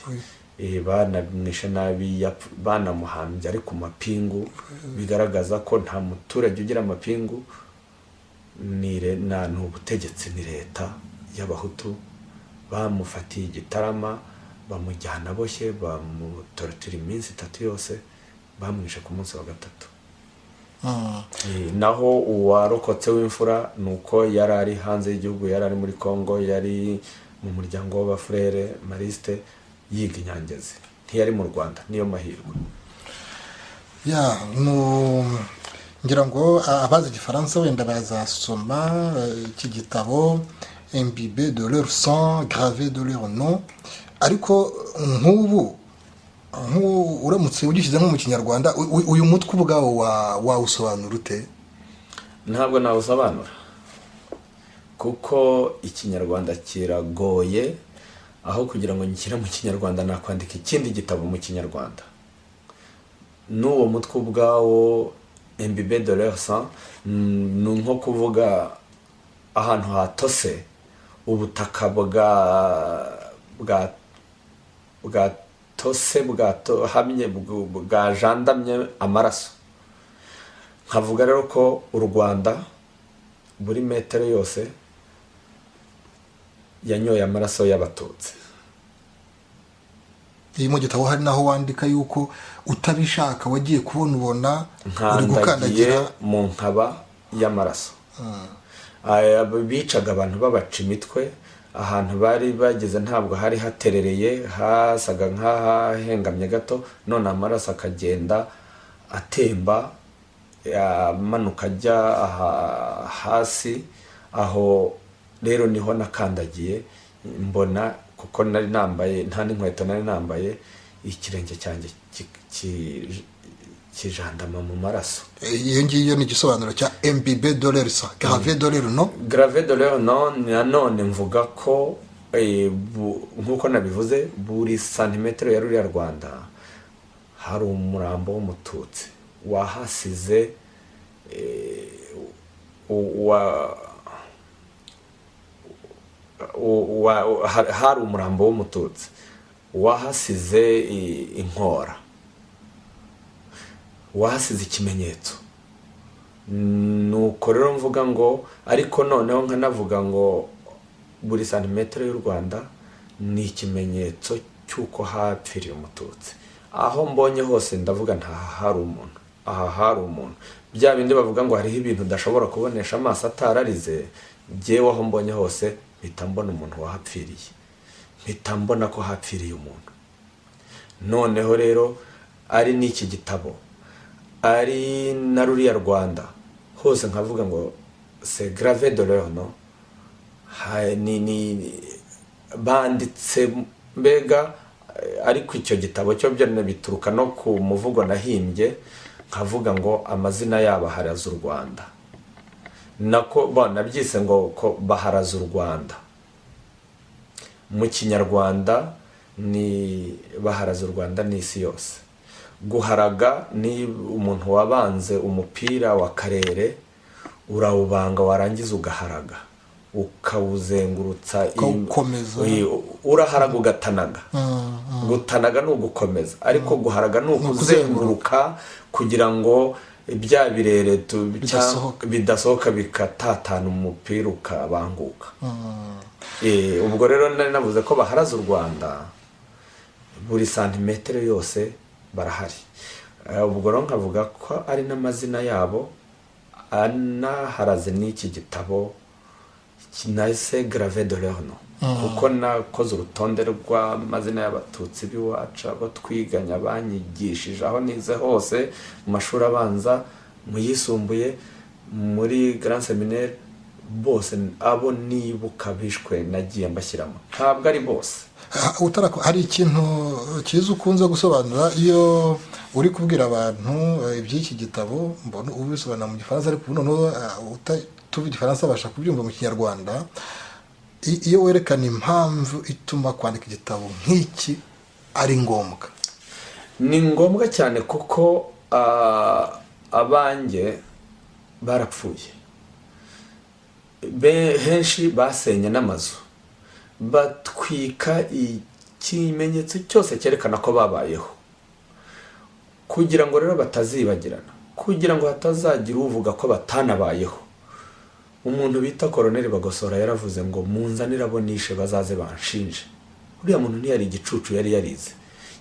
B: Banamwishe nabi, banamuhambye ari ku mapingu, bigaragaza ko nta muturage ugira amapingu. N'ubutegetsi ni leta y'Abahutu. Bamufatiye Igitarama, bamujyana aboshye, bamutorotira iminsi 3 yose, bamwishe ku munsi wa 3. Naho uwarokotse w'imfura nuko yari ari hanze y'igihugu, yari ari muri Kongo, yari mu muryango w'Abafrere Mariste yiga i Nyangezi, ntiyari mu Rwanda. Niyo mahirwe.
A: Ngira ngo abazi Igifaransa wenda bazasoma iki gitabo Imbibé de leur sang, gravé de leur nom. Ariko nk'ubu uramutse ugishyize nko mu Kinyarwanda, uyu mutwe ubwawo wawusobanura ute?
B: Ntabwo nawusobanura kuko Ikinyarwanda kiragoye. Aho kugira ngo nyishyire mu Kinyarwanda nakwandika ikindi gitabo mu Kinyarwanda. N'uwo mutwe ubwawo Imbibé de leur sang ni nko kuvuga ahantu hatose, ubutaka bwatose, bwahamye, bwajandamye amaraso. Nkavuga rero ko u Rwanda buri metero yose yanyoye amaraso y'Abatutsi.
A: Iyi mu gitabo hari naho wandika yuko utabishaka wagiye kubona uri gukandagira
B: mu nkaba y'amaraso. Bicaga abantu babaca imitwe, ahantu bari bageze ntabwo hari haterereye, hasaga nk'ahahengamye gato, none amaraso akagenda atemba amanuka ajya hasi. Aho rero niho nakandagiye, mbona kuko nari nambaye nta n'inkweto nari nambaye, ikirenge cyanjye kijandama mu maraso.
A: Iyo ngiyo ni igisobanuro cya Imbibé de leur sang, gravé de leur nom.
B: Gravé de leur nom. Nanone mvuga ko nk'uko nabivuze, buri santimetero ya ruriya Rwanda hari umurambo w'Umututsi wahasize, hari umurambo w'Umututsi wahasize inkora, wahasize ikimenyetso. Nuko rero mvuga ngo, ariko noneho nkanavuga ngo buri santimetero y'u Rwanda ni ikimenyetso cy'uko hapfiriye umututsi. Aho mbonye hose ndavuga hari umuntu, aha hari umuntu. Bya bindi bavuga ngo hariho ibintu udashobora kubonesha amaso atararize, jyewe aho mbonye hose mpita mbona umuntu wahapfiriye, mpita mbona ko hapfiriye umuntu. Noneho rero ari n'iki gitabo, ari na ruriya Rwanda, hose nkavuga ngo c'est grave de l'heure, no? Banditse mbega, ariko icyo gitabo cyo byo bituruka no ku muvugo nahimbye, nkavuga ngo amazina yabo aharaza u Rwanda. Nako nabyise ngo ko baharaza u Rwanda. Mu Kinyarwanda ni baharaza u Rwanda n'isi yose. Guharaga ni umuntu wabanze umupira wa karere, urawubanga warangiza ugaharaga, ukawuzengurutsa, uraharaga ugatanaga. Gutanaga ni ugukomeza, ariko guharaga ni ukuzenguruka kugira ngo bya birere bidasohoka bikatatana umupira ukabanguka. Ubwo rero navuze ko baharaza u Rwanda, buri santimetero yose barahari. Ubwo rero nkavuga ko ari n'amazina yabo anaharaze n'iki gitabo kinahise grave de l'heure, no? Kuko nakoze urutonde rw'amazina y'abatutsi b'iwacu, abo twiganya, banyigishije aho nize hose, mu mashuri abanza, mu yisumbuye, muri grand seminaire, bose abo nibuka bishwe nagiye mbashyiramo. Ntabwo ari bose.
A: Hari ikintu cyiza ukunze gusobanura iyo uri kubwira abantu iby'iki gitabo, mbona ubisobanura mu Gifaransa, ariko noneho tuvuga Igifaransa abasha kubyumva mu Kinyarwanda. Iyo werekana impamvu ituma kwandika igitabo nk'iki ari ngombwa.
B: Ni ngombwa cyane kuko abanjye barapfuye, henshi basenye n'amazu, batwika ikimenyetso cyose cyerekana ko babayeho, kugira ngo rero batazibagirana, kugira ngo hatazagira uvuga ko batanabayeho. Umuntu bita Koloneli Bagosora yaravuze ngo munzanire abo nishe bazaze banshinje. Uriya muntu ntiyari igicucu, yari yarize.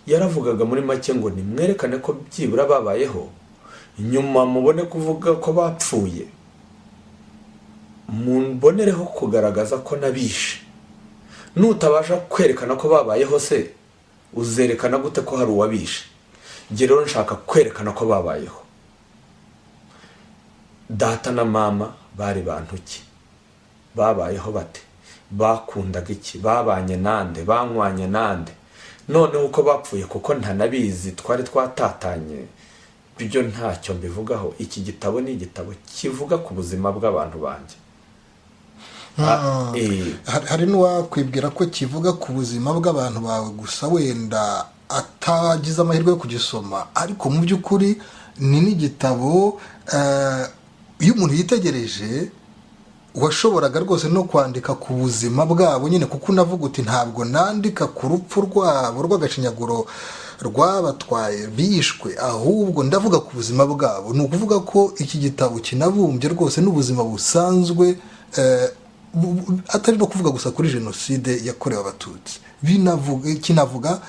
B: Yaravugaga muri make ngo nimwerekane ko byibura babayeho, nyuma mubone kuvuga ko bapfuye, mumbonereho kugaragaza ko nabishe. Nutabasha kwerekana ko babayeho se, uzerekana gute ko hari uwabishe? Nge rero nshaka kwerekana ko babayeho. Data na mama bari bantu ki? Babayeho bate? Bakundaga iki? Babanye nande? Banywanye nande? Noneho uko bapfuye kuko ntanabizi, twari twatatanye, byo ntacyo mbivugaho. Iki gitabo ni igitabo kivuga ku buzima bw'abantu banjye.
A: Hari n'uwakwibwira ko kivuga ku buzima bw'abantu bawe gusa, wenda atagize amahirwe yo kugisoma, ariko mu by'ukuri ni n'igitabo iyo umuntu yitegereje washoboraga rwose no kwandika ku buzima bwabo nyine, kuko unavuga uti ntabwo nandika ku rupfu rwabo rw'agashinyaguro rwabatwaye bishwe, ahubwo ndavuga ku buzima bwabo. Ni ukuvuga ko iki gitabo kinabumbye rwose n'ubuzima busanzwe, atari no kuvuga gusa kuri jenoside yakorewe abatutsi, kinavuga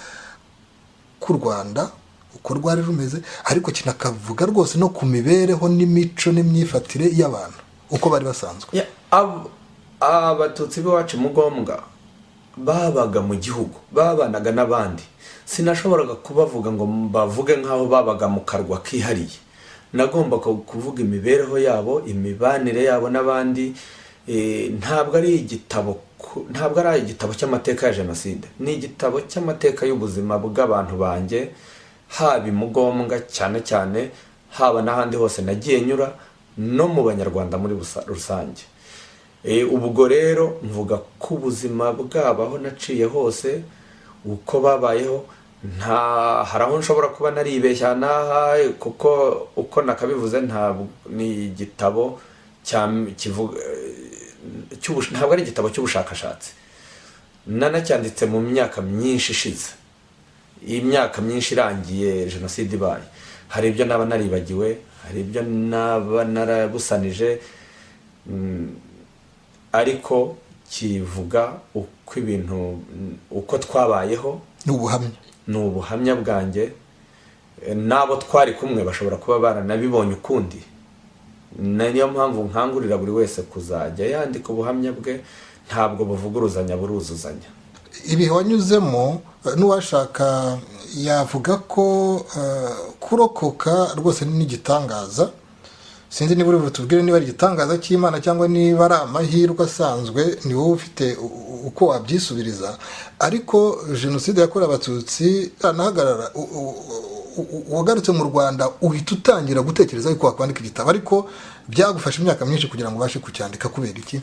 A: ku Rwanda uko rwari rumeze, ariko kinakavuga rwose no ku mibereho n'imico n'imyifatire y'abantu uko bari basanzwe.
B: Abatutsi b'iwacu Mugombwa babaga mu gihugu, babanaga n'abandi. Sinashoboraga kubavuga ngo bavuge nk'aho babaga mu karwa kihariye. Nagomba kuvuga imibereho yabo, imibanire yabo n'abandi. Ntabwo ari igitabo cy'amateka ya jenoside, ni igitabo cy'amateka y'ubuzima bw'abantu banjye, haba Mugombwa cyane cyane, haba n'ahandi hose nagiye nyura, no mu banyarwanda muri rusange. Ubwo rero mvuga ku buzima bwabo aho naciye hose, uko babayeho. Hari aho nshobora kuba naribeshya n'aha, kuko uko nakabivuze ntabwo ni igitabo kivuga, ntabwo ari igitabo cy'ubushakashatsi. Nanacyanditse mu myaka myinshi ishize, imyaka myinshi irangiye jenoside ibaye. Hari ibyo naba naribagiwe, hari ibyo naba narabusanije, ariko kivuga uko ibintu, uko twabayeho,
A: ni ubuhamya.
B: ni ubuhamya bwanjye, n'abo twari kumwe bashobora kuba baranabibonye ukundi. Niyo mpamvu nkangurira buri wese kuzajya yandika ubuhamya bwe, ntabwo buvuguruzanya buruzuzanya.
A: Ibihe wanyuzemo n'uwashaka yavuga ko kurokoka rwose ni igitangaza. Sinzi niba uri butubwire niba ari igitangaza cy'Imana cyangwa niba ari amahirwe asanzwe, ni wowe ufite uko wabyisubiriza. Ariko jenoside yakorewe Abatutsi anahagarara, wagarutse mu Rwanda uhita utangira gutekereza yuko wakwandika igitabo, ariko byagufasha imyaka myinshi kugira ngo ubashe kucyandika. Kubera iki?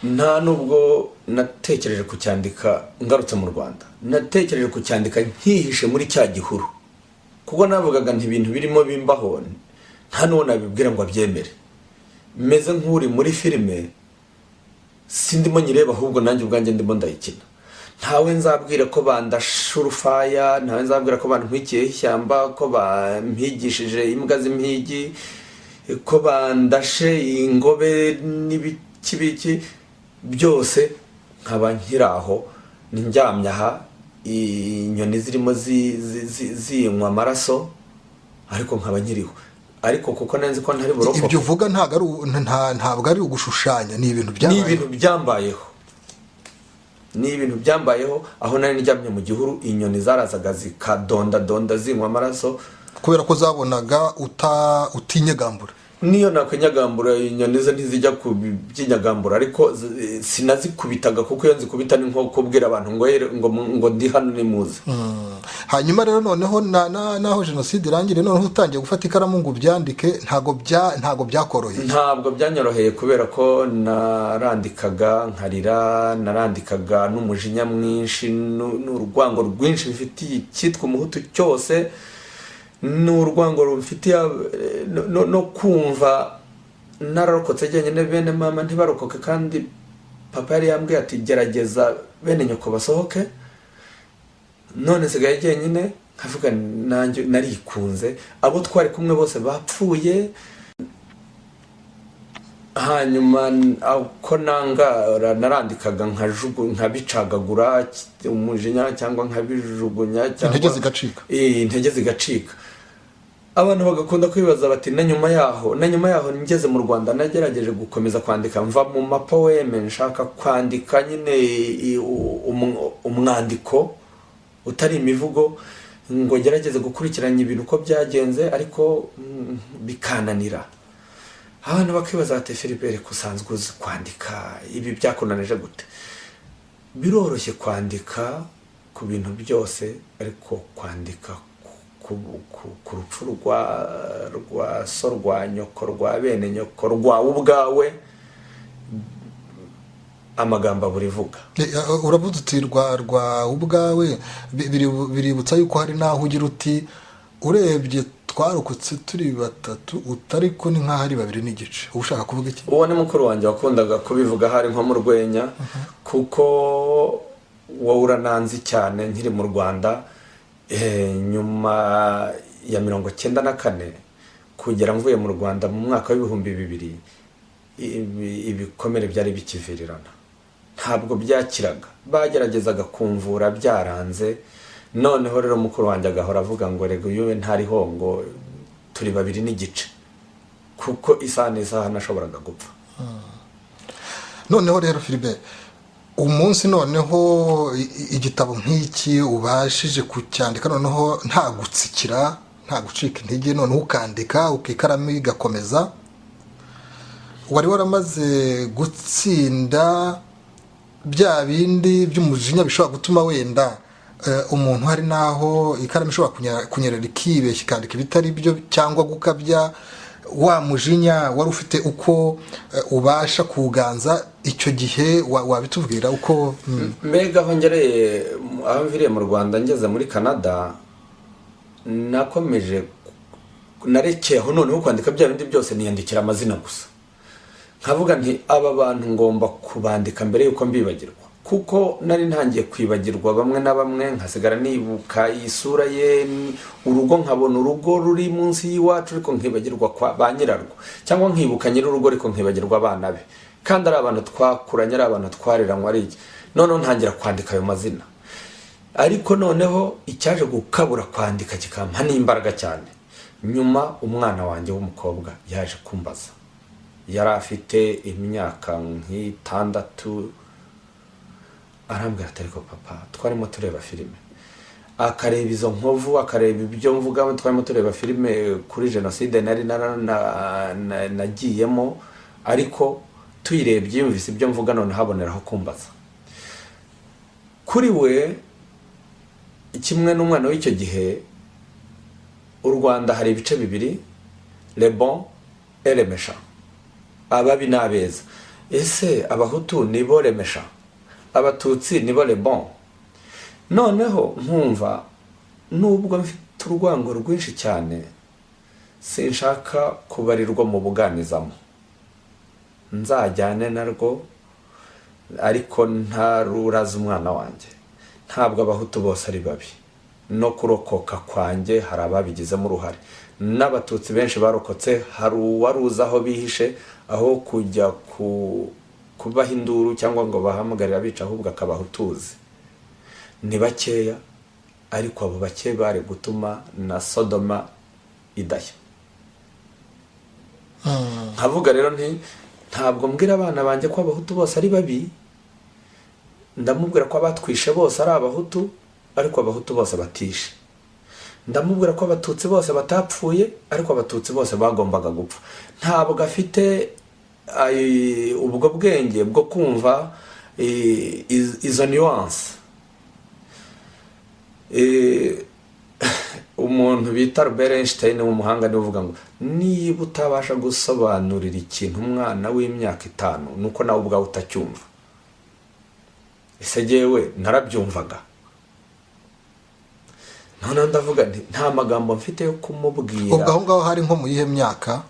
B: Nta nubwo natekereje kucyandika ngarutse mu Rwanda, natekereje kucyandika nkihishe muri cya gihuru, kuko navugaga nti ibintu birimo bimbaho nta n'uwo nabibwira ngo abyemere. Meze nk'uri muri filime, sindimo nyireba, ahubwo nanjye ubwanjye ndimo ndayikina. Ntawe nzabwira ko bandashurufaya, ntawe nzabwira ko bantwikiyeho ishyamba, ko bampigishije imbwa z'impigi, ko bandashe ingobe n'ibiki byose. Nkaba nkiraho ndyamye aha, inyoni zirimo zinywa amaraso, ariko nkaba nkiriho. Ariko kuko nanzi ko ntari burokoke.
A: Ibyo uvuga ntabwo ari ugushushanya, ni ibintu
B: byambayeho. Ni ibintu byambayeho, aho nari ndyamye mu gihuru, inyoni zarazaga zikadondadonda zinywa amaraso,
A: kubera ko zabonaga utinyegambura.
B: Niyo nakwinyagambura, inyoni ze ntizijya kuby'inyagambura, ariko sinazikubitaga, kuko iyo nzikubita ni nko kubwira abantu ngo ndi hano nimuze.
A: Hanyuma rero noneho naho jenoside irangire, noneho utangiye gufata ikaramu ngo ubyandike, ntago byakoroheye. Ntabwo
B: byanyoroheye, kubera ko narandikaga nkarira, narandikaga n'umujinya mwinshi, n'urwango rwinshi bifitiye icyitwa umuhutu cyose, n'urwango rumfitiye no kumva nararokotse jyenyine, bene mama ntibarokoke, kandi papa yari yambwiye ati gerageza bene nyoko basohoke, none sigaye jyenyine. Nkavuga nanjye narikunze, abo twari kumwe bose bapfuye. Hanyuma ko nangara narandikaga nkabicagagura umujinya, cyangwa nkabijugunya, cyangwa
A: intege zigacika.
B: Abantu bagakunda kwibaza bati na nyuma yaho ngeze mu Rwanda nagerageje gukomeza kwandika, mva mu mapoeme nshaka kwandika nyine umwandiko utari imivugo, ngo ngerageze gukurikiranya ibintu uko byagenze, ariko bikananira. Abantu bakibaza bati Philibert, kusanzwe uzi kwandika, ibi byakunanije gute? Biroroshye kwandika ku bintu byose, ariko kwandika ku rupfu rwa so, rwa nyoko, rwa bene nyoko, rwawe ubwawe, amagambo aburivuga.
A: Uravuze uti rwa ubwawe, biributsa yuko hari naho ugira uti urebye twarokotse turi batatu, utariko ni nk'aho ari 2 n'igice. Uba ushaka kuvuga iki?
B: Uwo ni mukuru wanjye wakundaga kubivuga hari nko mu rwenya, kuko wowe urananzi cyane nkiri mu Rwanda. Nyuma ya 1994 kugera mvuye mu Rwanda mu mwaka w'2000, ibikomere byari bikivirirana, ntabwo byakiraga, bageragezaga kumvura byaranze. Noneho rero mukuru wanjye agahora avuga ngo rego yewe ntariho, ngo turi 2 n'igice, kuko isaha nashoboraga gupfa.
A: Noneho rero Philibert, umunsi noneho igitabo nk'iki ubashije kucyandika, noneho nta gutsikira, nta gucika intege, noneho ukandika, ukikaramu igakomeza, wari waramaze gutsinda bya bindi by'umujinya bishobora gutuma wenda umuntu hari naho ikaramu ishobora kunyerera ikibeshya ikandika ibitari byo, cyangwa gukabya wa mujinya wari ufite uko ubasha kuganza icyo gihe, wabitubwira uko?
B: Mbega aho mviriye mu Rwanda ngeze muri Canada, nakomeje narekeyeho noneho kwandika bya bindi byose, niyandikira amazina gusa. Nkavuga nti aba bantu ngomba kubandika mbere yuko mbibagirwa, kuko nari ntangiye kwibagirwa bamwe na bamwe, nkasigara nibuka isura ye, urugo nkabona urugo ruri munsi y'iwacu, ariko nkibagirwa kwa ba nyirarwo, cyangwa nkibuka nyir'urugo ariko nkibagirwa abana be, kandi ari abantu twakuranye, ari abantu twariranywe, ari iki. Noneho ntangira kwandika ayo mazina. ariko noneho icyaje gukabura kwandika kikampa n'imbaraga cyane, nyuma umwana wanjye w'umukobwa yaje kumbaza, yari afite imyaka nk'itandatu, arambwira ati ariko papa twarimo tureba filime, akareba izo nkovu, akareba ibyo mvuga, twarimo tureba filime kuri jenoside nari nagiyemo, ariko tuyirebye yumvise ibyo mvuga none haboneraho kumbaza. Kuri we kimwe n'umwana w'icyo gihe, u Rwanda hari ibice bibiri, le bon et le méchant, ababi n'abeza. Ese abahutu nibo le méchant, abatutsi nibo le bon? Noneho nkumva nubwo mfite urwango rwinshi cyane, sinshaka kubarirwa mu buganizamo, nzajyane narwo, ariko ntaruraza umwana wanjye. Ntabwo abahutu bose ari babi, no kurokoka kwanjye hari ababigizemo uruhare, n'abatutsi benshi barokotse, hari uwaruza aho bihishe, aho kujya kubaha induru cyangwa ngo bahamagarira abica, ahubwo akabahutuzi. Ni bakeya, ariko abo bake bari gutuma na Sodoma idashya. Nkavuga rero ntabwo mbwira abana banjye ko abahutu bose ari babi, ndamubwira ko abatwishe bose ari abahutu, ariko abahutu bose batishe. Ndamubwira ko abatutsi bose batapfuye, ariko abatutsi bose bagombaga gupfa. Ntabwo afite ubwo bwenge bwo kumva izo nuance. Umuntu bita Albert Einstein w'umuhanga niwe uvuga ngo niba utabasha gusobanurira ikintu umwana w'imyaka 5 nuko nawe ubwawe utacyumva. Ese jewe narabyumvaga, none ndavuga nta magambo mfite yo kumubwira.
A: Ubwo aho ngaho hari nko mu yihe myaka?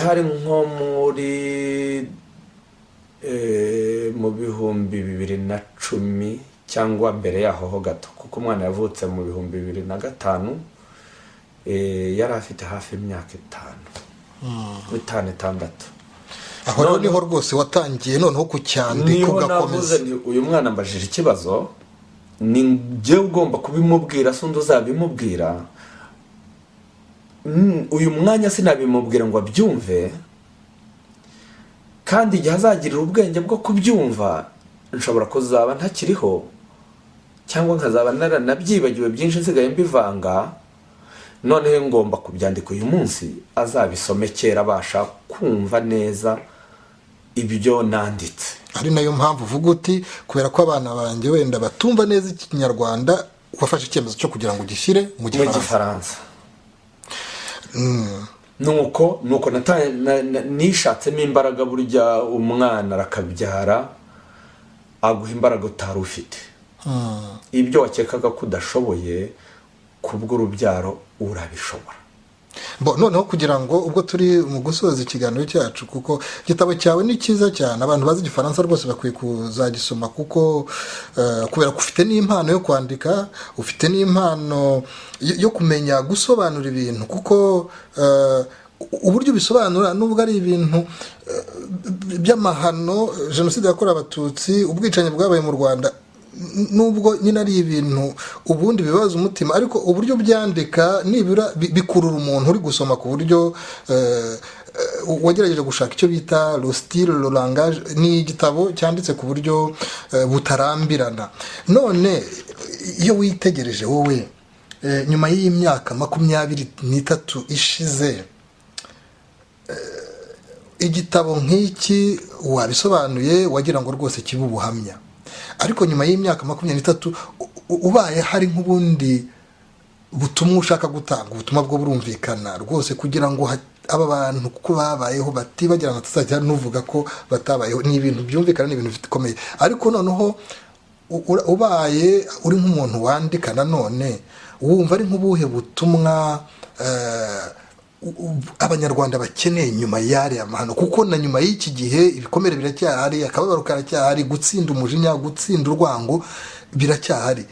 B: Hari nko muri mu bihumbi 2010 cyangwa mbere yaho ho gato, kuko umwana yavutse mu bihumbi 2005, yari afite hafi imyaka 5-6.
A: Aho niho rwose watangiye noneho kucyandika ugakomeza.
B: Uyu mwana mbajije ikibazo, ni njye ugomba kubimubwira, sundi uzabimubwira. Uyu mwanya sinabimubwira ngo abyumve, kandi igihe azagirira ubwenge bwo kubyumva, nshobora kuzaba ntakiriho, cyangwa nkazaba naranabyibagiwe byinshi nsigaye mbivanga. Noneho ngomba kubyandika uyu munsi, azabisome kera abasha kumva neza ibyo nanditse.
A: Ari nayo mpamvu uvuga uti kubera ko abana banjye wenda batumva neza ikinyarwanda, wafashe icyemezo cyo kugira ngo ugishyire mu Gifaransa.
B: Nuko nishatsemo imbaraga. Burya umwana arakabyara aguha imbaraga utari ufite. Ibyo wakekaga ko udashoboye kubw'urubyaro urabishobora.
A: Noneho kugira ngo ubwo turi mu gusoza ikiganiro cyacu, kuko igitabo cyawe ni cyiza cyane, abantu bazi Igifaransa rwose bakwiye kuzagisoma, kuko kubera ko ufite n'impano yo kwandika, ufite n'impano yo kumenya gusobanura ibintu, kuko uburyo bisobanura nubwo ari ibintu by'amahano, jenoside yakorewe abatutsi, ubwicanyi bwabaye mu Rwanda, nubwo nyine ari ibintu ubundi bibaza umutima, ariko uburyo byandika nibura bikurura umuntu uri gusoma, ku buryo wagerageje gushaka icyo bita le style, le langage. Ni igitabo cyanditse ku buryo butarambirana. None iyo witegereje wowe nyuma y'imyaka 23 ishize, igitabo nk'iki wabisobanuye wagira ngo rwose kibe ubuhamya, ariko nyuma y'imyaka 23 ubaye hari nk'ubundi butumwa ushaka gutanga, ubutumwa bwo burumvikana rwose, kugira ngo aba bantu kuko babayeho batibagirana, tuzajya nuvuga ko batabayeho. Ni ibintu byumvikana, ni ibintu bikomeye. Ariko noneho ubaye uri nk'umuntu wandika, nanone wumva ari nk'ubuhe butumwa abanyarwanda bakeneye nyuma y'ari amahano? Kuko na nyuma y'iki gihe ibikomere biracyahari, akababaro karacyahari, gutsinda umujinya, gutsinda urwango biracyahari.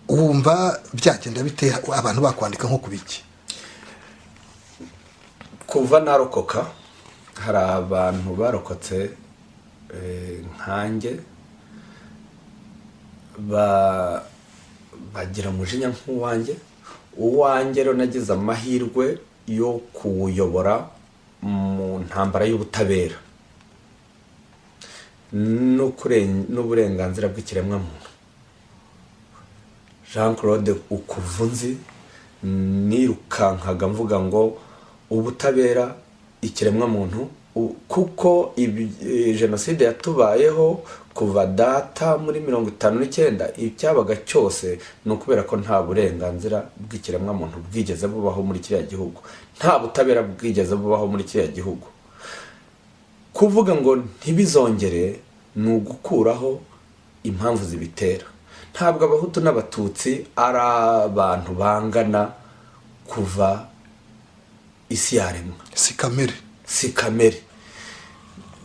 A: Wumva byagenda bite abantu bakwandika nko kubiki?
B: Kuva narokoka hari abantu barokotse nkanjye bagira umujinya nk'uwanjye. Uwanjye rero nagize amahirwe yo kuwuyobora mu ntambara y'ubutabera n'uburenganzira bw'ikiremwamuntu. Jean Claude Ukuvunzi nirukankaga mvuga ngo ubutabera, ikiremwamuntu, kuko jenoside yatubayeho kuva data muri 59 icyabaga cyose ni ukubera ko nta burenganzira bw'ikiremwamuntu bwigeze bubaho muri kiriya gihugu, nta butabera bwigeze bubaho muri kiriya gihugu. Kuvuga ngo ntibizongere ni ugukuraho impamvu zibitera. Ntabwo abahutu n'abatutsi ari abantu bangana kuva isi yaremwa, si kamere.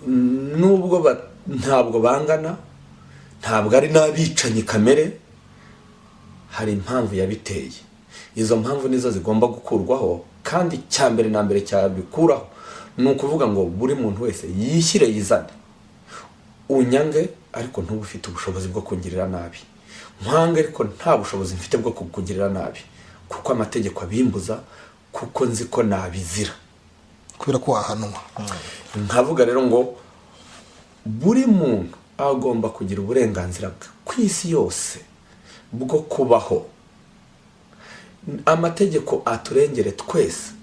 B: Nubwo ntabwo bangana, ntabwo ari n'abicanyi kamere, hari impamvu yabiteye. Izo mpamvu nizo zigomba gukurwaho, kandi cyambere na mbere cyabikuraho ni ukuvuga ngo buri muntu wese yishyire yizane. Unyange ariko ntuba ufite ubushobozi bwo kungirira nabi, nkange ariko nta bushobozi mfite bwo kukugirira nabi, kuko amategeko abimbuza, kuko nzi ko nabizira
A: kubera ko wahanwa.
B: Nkavuga rero ngo buri muntu agomba kugira uburenganzira bwe ku isi yose bwo kubaho. Amategeko aturengere twese.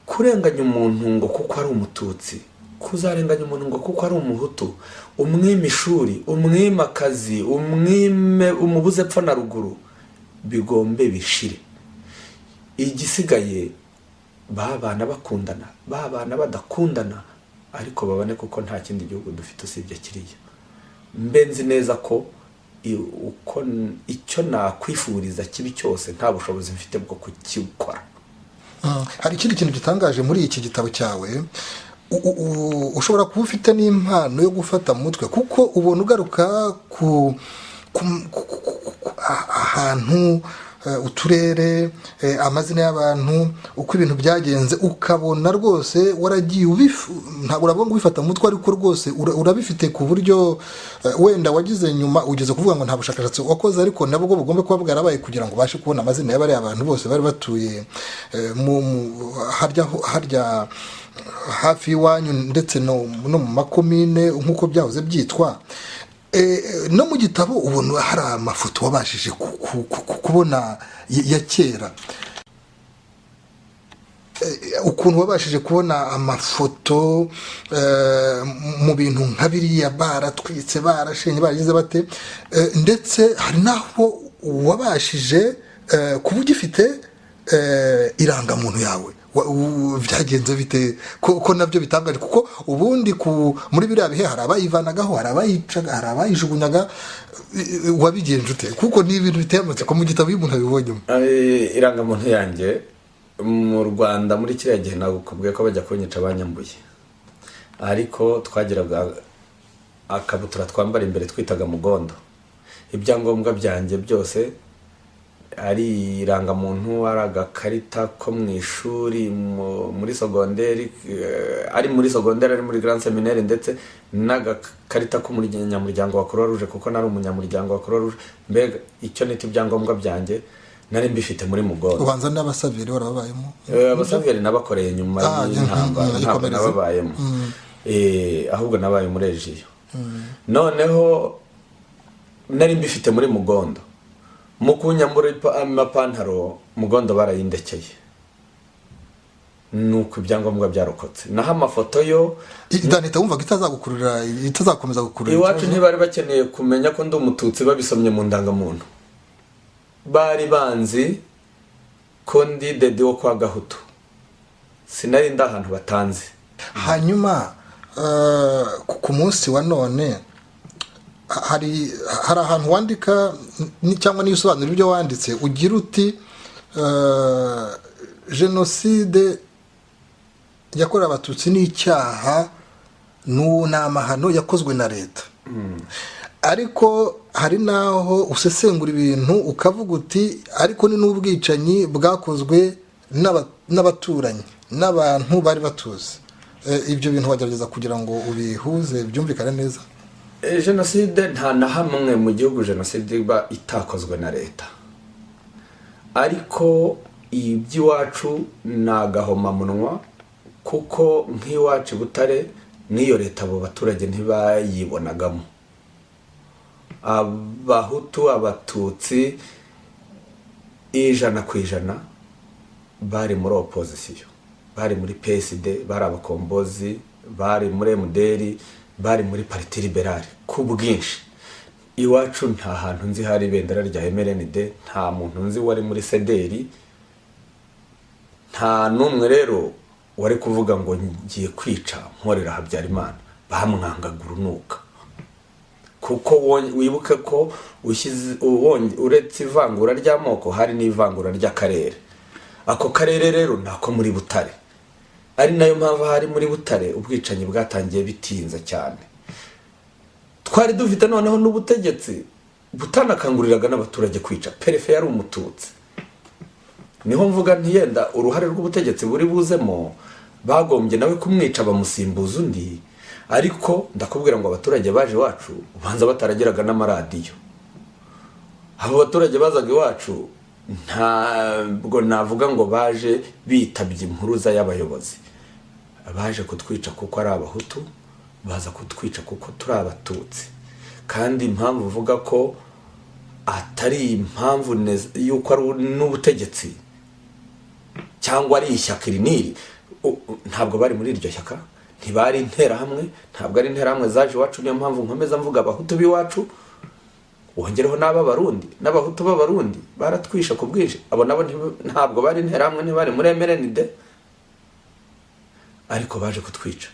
B: Kurenganya umuntu ngo kuko ari umututsi, kuzarenganya umuntu ngo kuko ari umuhutu, umwima ishuri, umwima akazi, umubuze epfo na ruguru, bigombe bishire. Igisigaye babana bakundana, babana badakundana, ariko babane kuko nta kindi gihugu dufite usibye kiriya. Mbenzi neza ko uko icyo nakwifuriza kibi cyose nta bushobozi mfite bwo kukikora.
A: Hari ikindi kintu gitangaje muri iki gitabo cyawe, ushobora kuba ufite n'impano yo gufata mu mutwe, kuko ubona ugaruka ku ahantu, uturere, amazina y'abantu, uko ibintu byagenze, ukabona rwose waragiye ntabwo uravuga ngo ubifata mu mutwe, ariko rwose urabifite ku buryo wenda wagize nyuma ugeze kuvuga ngo nta bushakashatsi wakoze, ariko nabwo bugomba kuba bwarabaye kugira ngo ubashe kubona amazina y'abari abantu bose bari batuye harya hafi y'iwanyu ndetse no mu makomine nk'uko byahoze byitwa. No mu gitabo ubona hari amafoto wabashije kubona ya kera, ukuntu wabashije kubona amafoto mu bintu nka biriya, baratwitse, barashenye, baragize bate, ndetse hari naho wabashije kuba ugifite irangamuntu yawe. Byagenze bite ko nabyo bitangaje, kuko ubundi muri biriya bihe hari abayivanagaho, hari abayicaga, hari abayijugunyaga. Wabigenje ute? Kuko ni ibintu biteye amatsiko mu gitabo iyo umuntu abibonyemo.
B: Irangamuntu yanjye mu Rwanda muri kiriya gihe nagukubwiye ko bajya kunyica banyambuye, ariko twagiraga akabutura twambara imbere twitaga mugondo. Ibyangombwa byanjye byose ari irangamuntu, ari agakarita ko mu ishuri, muri sogonderi, ari muri sogonderi, ari muri grand seminaire, ndetse n'agakarita ko muri nyamuryango wa Croix Rouge, kuko nari umunyamuryango wa Croix Rouge. Mbega icyo nita ibyangombwa byanjye nari mbifite muri mugondo.
A: Ubanza n'abasaveri warababayemo?
B: Abasaveri nabakoreye nyuma y'intambara, ntabwo nababayemo, ahubwo nabaye muri Ejiyo. Noneho nari mbifite muri mugondo. Mu kunyambura amapantaro mugondo barayindekeye, nuko ibyangombwa byarokotse. Naho amafoto yo
A: idanita wumva itazagukurura, itazakomeza gukurura.
B: Iwacu ntibari bakeneye kumenya ko ndi umututsi babisomye mu ndangamuntu, bari banzi ko ndi dede wo kwa Gahutu, sinari ndi ahantu batanze. Hanyuma
A: ku munsi wa none hari ahantu wandika cyangwa n'ibisobanuro ibyo wanditse, ugira uti jenoside yakorewe abatutsi n'icyaha n'amahano yakozwe na leta. Ariko hari naho usesengura ibintu ukavuga uti ariko ni n'ubwicanyi bwakozwe n'abaturanyi n'abantu bari batuze. Ibyo bintu wagerageza kugira ngo ubihuze byumvikane neza.
B: jenoside nta na hamwe mu gihugu jenoside iba itakozwe na leta, ariko iby'iwacu ni agahomamunwa, kuko nk'iwacu i Butare n'iyo leta abo baturage ntibayibonagamo. Abahutu, abatutsi 100% bari muri opozisiyo, bari muri PSD, bari abakombozi, bari muri MDR, bari muri parti liberale ku bwinshi. Iwacu nta hantu nzi hari ibendera rya MRND, nta muntu nzi wari muri CDR, nta numwe rero wari kuvuga ngo ngiye kwica nkorera Habyarimana. Bamwangaga urunuka, kuko wibuke ko uretse ivangura ry'amoko hari n'ivangura ry'akarere. Ako karere rero nako muri Butare, ari nayo mpamvu hari muri Butare ubwicanyi bwatangiye bitinza cyane. Twari dufite noneho n'ubutegetsi butanakanguriraga n'abaturage kwica. Perefe yari umututsi. Niho mvuga ntiyenda uruhare rw'ubutegetsi buri buzemo, bagombye nawe kumwica bamusimbuza undi. Ariko ndakubwira ngo abaturage baje iwacu ubanza batarageraga n'amaradiyo. Abo baturage bazaga iwacu ntabwo navuga ngo baje bitabye impuruza y'abayobozi. Baje kutwica kuko ari abahutu, baza kutwica kuko turi abatutsi. Kandi impamvu uvuga ko atari impamvu yuko ari n'ubutegetsi cyangwa ari ishyaka iriniri, ntabwo bari muri iryo shyaka, ntibari interahamwe, ntabwo ari interahamwe zaje iwacu. Niyo mpamvu nkomeza mvuga abahutu b'iwacu, wongereho n'abarundi, n'abahutu b'abarundi baratwisha ku bwinshi. Abo nabo ntabwo bari interahamwe, ntibari muri MRND, ariko baje kutwica.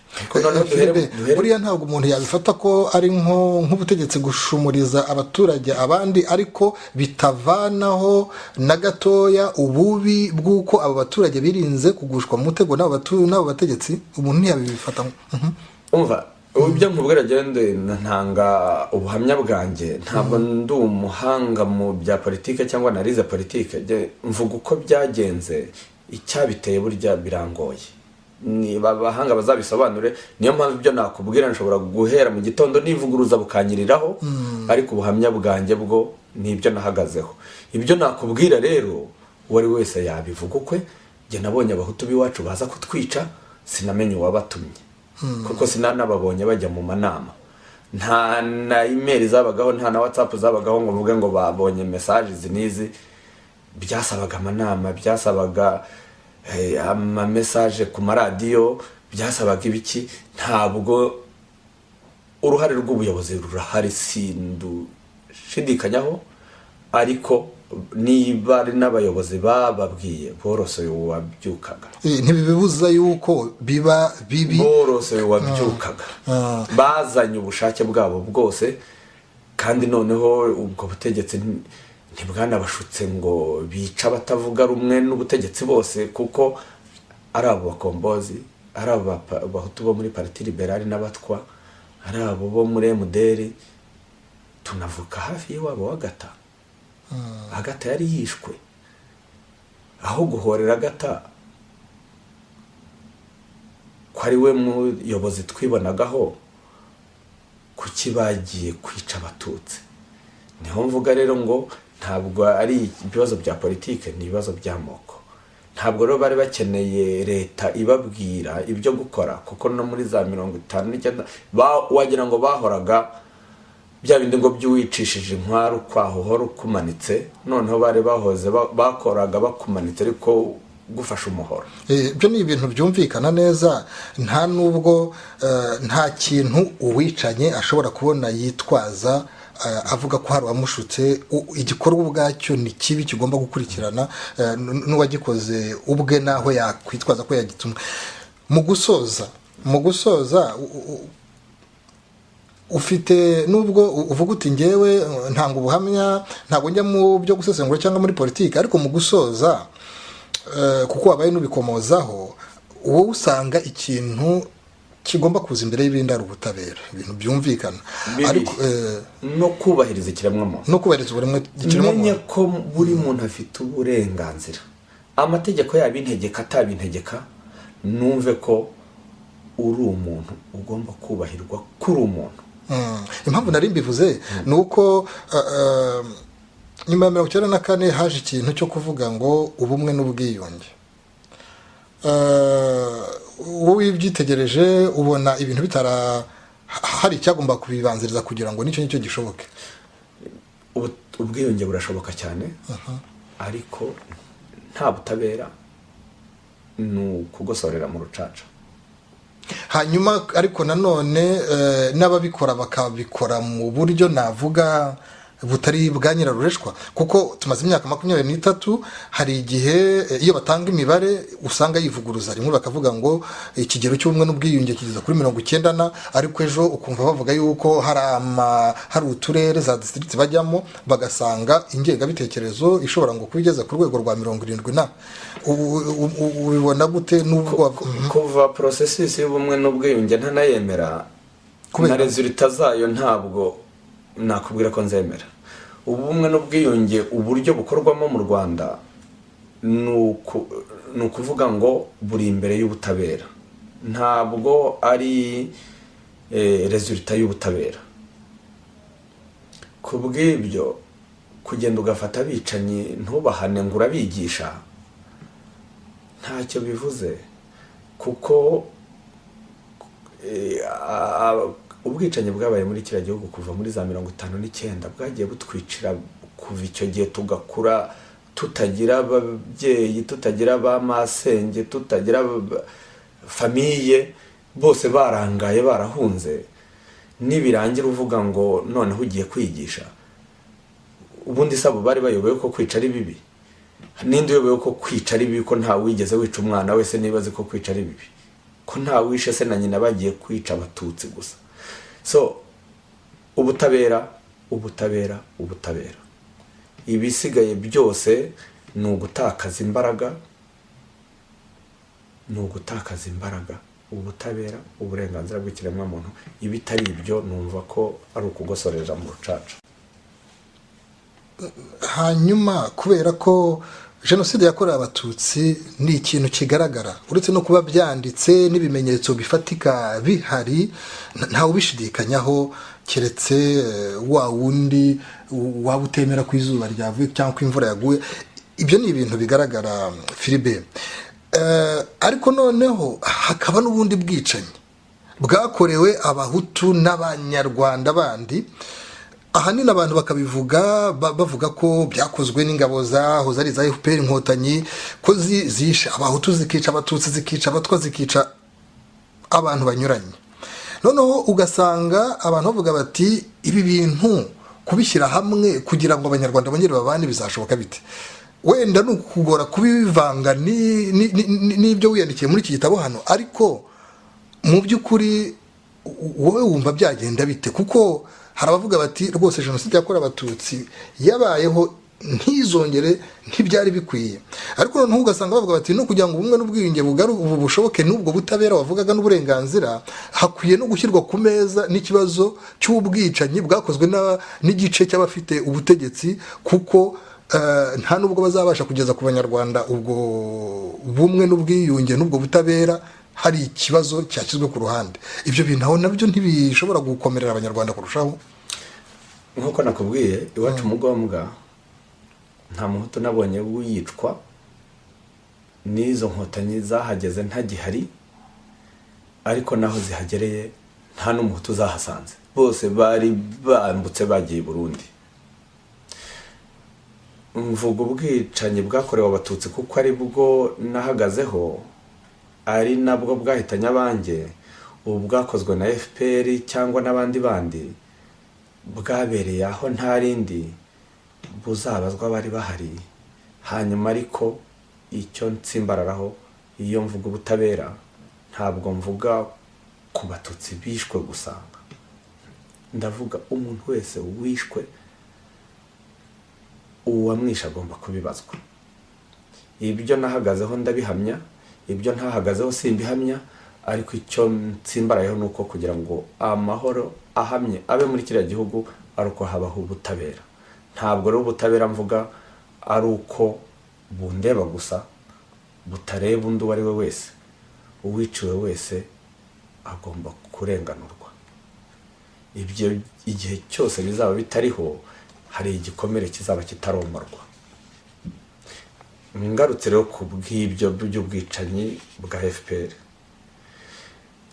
A: Buriya ntabwo umuntu yabifata ko ari nk'ubutegetsi gushumuriza abaturage abandi, ariko bitavanaho na gatoya ububi bw'uko abo baturage birinze kugushwa mu mutego n'abo bategetsi. Umuntu ntiyabifata.
B: Umva, ibyo nkubwira gende ntanga ubuhamya bwanjye, ntabwo ndi umuhanga mu bya politike cyangwa analize politike. Mvuga uko byagenze, icyabiteye burya birangoye, ni babahanga bazabisobanure. Niyo mpamvu ibyo nakubwira nshobora guhera mu gitondo nivuguruza bukanyiriraho, ariko ubuhamya bwanjye bwo nibyo nahagazeho. Ibyo nakubwira rero wari wese yabivuga ukwe. Jye nabonye abahutu b'iwacu baza kutwica, sinamenye uwabatumye, kuko sinanababonye bajya mu manama. Nta na email zabagaho, nta na WhatsApp zabagaho ngo mvuge ngo babonye messages nizi. Byasabaga amanama, byasabaga ama message ku maradiyo, byasabaga ibiki. Ntabwo uruhare rw'ubuyobozi rurahari, sindushidikanyaho, ariko niba ari n'abayobozi bababwiye borose wabyukaga.
A: Ntibibuza yuko biba bibi,
B: borose wabyukaga. Bazanye ubushake bwabo bwose, kandi noneho ubwo butegetsi ntibwanabashutse ngo bica batavuga rumwe n'ubutegetsi bose, kuko ari abo bakombozi, ari abahutu bo muri parti liberale n'abatwa, ari abo bo muri MDR. Tunavuka hafi y'iwabo w'Agata. Agata yari yishwe. Aho guhorera Agata ko ari we muyobozi twibonagaho, kuki bagiye kwica abatutsi? Niho mvuga rero ngo ntabwo ari ibibazo bya politike, ni ibibazo by'amoko. Ntabwo rero bari bakeneye leta ibabwira ibyo gukora, kuko no muri za 59 wagira ngo bahoraga bya bindi ngo by'uwicishije intwaro kwaho horo kumanitse. Noneho bari bahoze bakoraga bakumanitse ariko gufasha umuhoro.
A: Ibyo ni ibintu byumvikana neza. Nta nubwo nta kintu uwicanye ashobora kubona yitwaza avuga ko hari amushutse. Igikorwa ubwacyo ni kibi, kigomba gukurikirana n'uwagikoze ubwe naho yakwitwaza ko yagitumwe. Mu gusoza ufite nubwo uvuga uti ngewe ntanga ubuhamya, ntabwo njya mu byo gusesengura cyangwa muri politiki, ariko mu gusoza kuko wabaye n'ubikomozaho, wowe usanga ikintu kigomba kuza imbere y'ibindi ari ubutabera, ibintu byumvikana, ariko
B: no kubahiriza ikiremwamuntu,
A: no kubahiriza ikiremwamuntu.
B: Menye ko buri muntu afite uburenganzira, amategeko yabintegeka atabintegeka. Numve ko uri umuntu ugomba kubahirwa kuri umuntu.
A: impamvu nari mbivuze ni uko nyuma ya 1994 haje ikintu cyo kuvuga ngo ubumwe n'ubwiyunge. Wowe ibyitegereje ubona ibintu bitara hari icyagomba kubibanziriza kugira ngo nicyo gishoboke.
B: Ubwiyunge burashoboka cyane, ariko nta butabera, ni ukugosorera mu rucaca.
A: Hanyuma ariko nanone n'ababikora bakabikora mu buryo navuga butari bwa nyirarureshwa, kuko tumaze imyaka 23 hari igihe iyo batanga imibare usanga yivuguruza. Rimwe bakavuga ngo ikigero cy'ubumwe n'ubwiyunge kigeza kuri 90, ariko ejo ukumva bavuga yuko hari uturere za district bajyamo bagasanga ingengabitekerezo ishobora ngo kubigeza ku rwego rwa 70. Ubibona gute? Nubwo
B: kuva processus y'ubumwe n'ubwiyunge ntanayemera na resultat zayo, ntabwo nakubwira ko nzemera. Ubumwe n'ubwiyunge uburyo bukorwamo mu Rwanda ni ukuvuga ngo buri imbere y'ubutabera, ntabwo ari resultat y'ubutabera. Kubw'ibyo kugenda ugafata abicanyi ntubahane ngo urabigisha ntacyo bivuze, kuko ubwicanyi bwabaye muri kiriya gihugu kuva muri za 59 bwagiye butwicira kuva icyo gihe tugakura tutagira ababyeyi, tutagira abamasenge, tutagira famiye, bose barangaye barahunze. Nibirangira uvuga ngo noneho ugiye kwigisha, ubundi sabo bari bayoboye ko kwica ari bibi? Ninde uyoboye ko kwica ari bibi? Ko nta wigeze wica umwana wese nibaze ko kwica ari bibi? Ko nta wishe se na nyina bagiye kwica abatutsi gusa? So ubutabera ibisigaye byose ni ugutakaza imbaraga, ubutabera, uburenganzira bw'ikiremwa muntu. Ibitari ibyo numva ko ari ukugosorera mu rucaca.
A: Hanyuma kubera ko jenoside yakorewe abatutsi ni ikintu kigaragara, uretse no kuba byanditse n'ibimenyetso bifatika bihari, ntawe ubishidikanyaho keretse wa wundi waba utemera ko izuba ryavuye cyangwa ko imvura yaguye. Ibyo ni ibintu bigaragara Philibert. Ariko noneho hakaba n'ubundi bwicanyi bwakorewe abahutu n'abanyarwanda bandi. Ahanini abantu bakabivuga bavuga ko byakozwe n'ingabo zaho zari za FPR Inkotanyi, ko zishe abahutu zikica abatutsi zikica abatwa zikica abantu banyuranye. Noneho ugasanga abantu bavuga bati ibi bintu kubishyira hamwe kugira ngo abanyarwanda bongere babane bizashoboka bite? Wenda nukugora kubivanga n'ibyo wiyandikiye muri iki gitabo hano, ariko mu by'ukuri wowe wumva byagenda bite? Kuko hari abavuga bati rwose jenoside yakorewe abatutsi yabayeho ntizongere, ntibyari bikwiye. Ariko noneho ugasanga bavuga bati no kugira ngo ubumwe n'ubwiyunge bushoboke n'ubwo butabera wavugaga n'uburenganzira, hakwiye no gushyirwa ku meza n'ikibazo cy'ubwicanyi bwakozwe n'igice cy'abafite ubutegetsi, kuko nta nubwo bazabasha kugeza ku banyarwanda ubwo bumwe n'ubwiyunge n'ubwo butabera, hari ikibazo cyashyizwe ku ruhande. Ibyo bintu aho nabyo ntibishobora gukomerera abanyarwanda kurushaho.
B: Nkuko nakubwiye, iwacu Mugombwa nta muhutu nabonye wiyicwa, n'izo nkotanyi zahageze ntagihari, ariko naho zihagereye nta n'umuhutu zahasanze, bose bari bambutse bagiye i Burundi. Mvuga ubwicanyi bwakorewe abatutsi kuko ari bwo nahagazeho, ari nabwo bwahitanye abanjye. Ubu bwakozwe na FPR cyangwa n'abandi bandi bwabereye aho nta rindi buzabazwa bari bahari. Hanyuma ariko icyo nsimbararaho, iyo mvuga ubutabera ntabwo mvuga ku batutsi bishwe gusa, ndavuga umuntu wese wishwe, uwamwisha agomba kubibazwa. Ibyo nahagazeho ndabihamya, ibyo ntahagazeho simbihamya, ariko icyo nsimbarayeho nuko kugira ngo amahoro ahamye abe muri kiriya gihugu ari uko habaho ubutabera. Ntabwo rero ubutabera mvuga ari uko bundeba gusa, butareba undi uwo ari we wese. Uwiciwe wese agomba kurenganurwa. ibyo igihe cyose bizaba bitariho hari igikomere kizaba kitaromorwa. Ngarutse rero ku bw'ibyo by'ubwicanyi bwa FPR,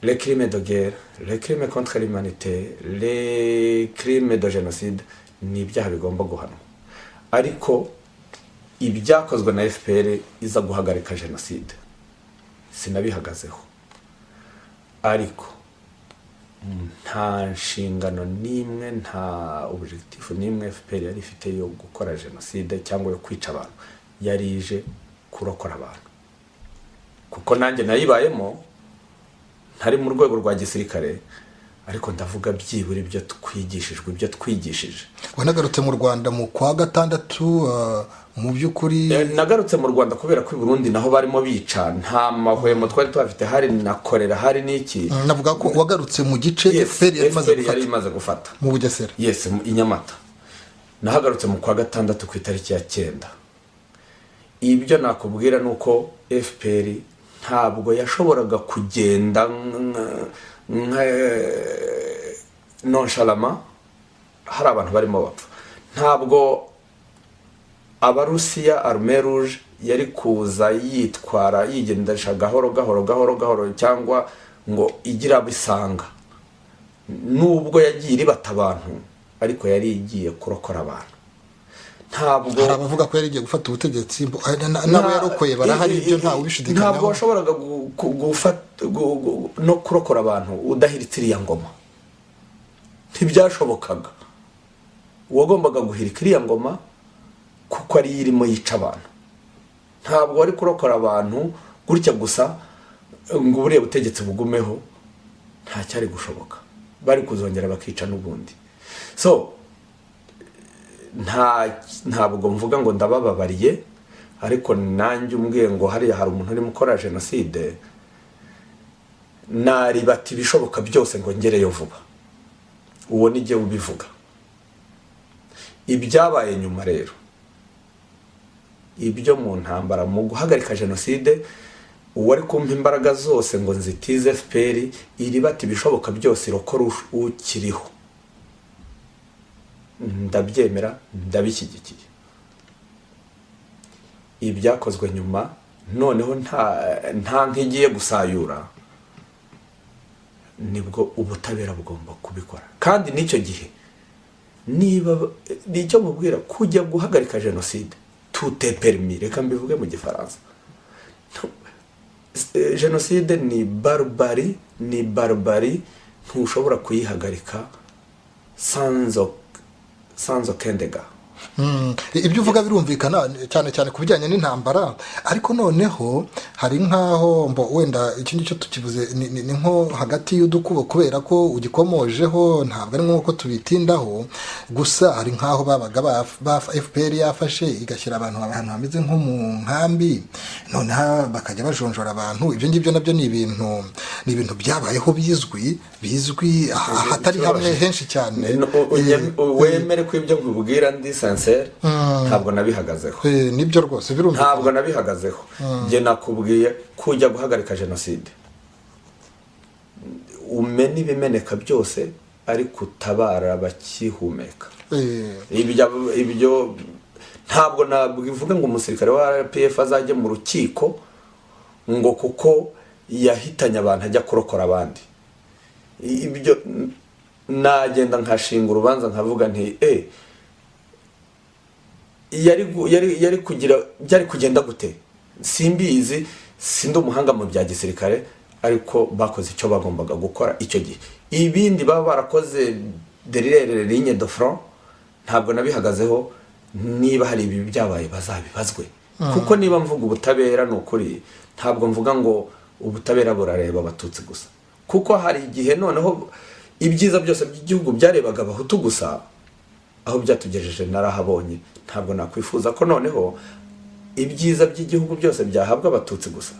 B: les crimes de guerre, les crimes contre l'humanité, les crimes de génocide ni ibyaha bigomba guhanwa, ariko ibyakozwe na FPR iza guhagarika jenoside sinabihagazeho, ariko nta nshingano n'imwe, nta objectif n'imwe FPR yari ifite yo gukora jenoside cyangwa yo kwica abantu, yari ije kurokora abantu. Kuko nanjye nayibayemo ntari mu rwego rwa gisirikare, ariko ndavuga byibura ibyo twigishijwe, ibyo twigishije.
A: Wanagarutse mu Rwanda mu kwa gatandatu, mu by'ukuri
B: nagarutse mu Rwanda kubera ko i Burundi naho barimo bica, nta mahwemo twari tuhafite, hari na korera, hari n'iki.
A: Navuga ko wagarutse mu gice FPR
B: yari imaze gufata
A: mu Bugesera.
B: Yes, i Nyamata. Nahagarutse mu kwa gatandatu ku itariki ya 9. Ibyo nakubwira nuko FPR ntabwo yashoboraga kugenda nonchalamment hari abantu barimo bapfa. Ntabwo Abarusiya Armée Rouge yari kuza yitwara yigendesha gahoro cyangwa ngo igira bisanga. Nubwo yagiye ribata abantu, ariko yari igiye kurokora abantu. Ntabwo
A: hari abavuga ko yari igiye gufata ubutegetsi, nabo yarokoye barahari, ibyo ntawe ubishidikanyaho.
B: Ntabwo washoboraga no kurokora abantu udahiritse iriya ngoma, ntibyashobokaga. Wagombaga guhirika iriya ngoma kuko ari irimo yica abantu. Ntabwo wari kurokora abantu gutya gusa ngo buriya butegetsi bugumeho, nta cyari gushoboka, bari kuzongera bakica n'ubundi. So ntabwo mvuga ngo ndabababariye, ariko nanjye umbwiye ngo hariya hari umuntu urimo ukora jenoside, naribati ibishoboka byose ngo ngereyo vuba. Uwo ni jye ubivuga. Ibyabaye nyuma rero, ibyo mu ntambara mu guhagarika jenoside, uwari kumpa imbaraga zose ngo nzitize FPR, iribati ibishoboka byose irokora ukiriho, ndabyemera, ndabishyigikiye. Ibyakozwe nyuma noneho nta nkigiye gusayura, nibwo ubutabera bugomba kubikora. Kandi n'icyo gihe niba nicyo mubwira, kujya guhagarika jenoside tout est permis, reka mbivuge mu gifaransa. Jenoside ni barbarie, ntushobora kuyihagarika sans aucun dégât.
A: Ibyo uvuga birumvikana cyane cyane ku bijyanye n'intambara, ariko noneho hari nkaho wenda iki ngicyo tukivuze ni nko hagati y'udukubo, kubera ko ugikomojeho ntabwo ari nk'uko tubitindaho gusa. Hari nkaho babaga ba FPR yafashe igashyira abantu hameze nko mu nkambi, noneho bakajya bajonjora abantu. Ibyo ngibyo nabyo ni ibintu byabayeho bizwi ahatari hamwe henshi cyane.
B: Wemere ko ibyo nkubwira ndi sincere, ntabwo nabihagazeho.
A: Nibyo rwose birumvikana,
B: ntabwo nabihagazeho. Nge nakubwiye kujya guhagarika jenoside, umene ibimeneka byose, ariko utabara bakihumeka. Ibyo ntabwo nabivuga ngo umusirikare wa RPF azajye mu rukiko ngo kuko yahitanye abantu ajya kurokora abandi. Ibyo nagenda nkashinga urubanza nkavuga nti yari kugira byari kugenda gute, simbizi, sindi umuhanga mu bya gisirikare, ariko bakoze icyo bagombaga gukora icyo gihe. Ibindi baba barakoze derrière ligne de front ntabwo nabihagazeho. Niba hari ibi byabaye bazabibazwe, kuko niba mvuga ubutabera n'ukuri, ntabwo mvuga ngo ubutabera burareba abatutsi gusa, kuko hari igihe noneho ibyiza byose by'igihugu byarebaga abahutu gusa. Aho byatugejeje narahabonye. Ntabwo nakwifuza ko noneho ibyiza by'igihugu byose byahabwa abatutsi gusa.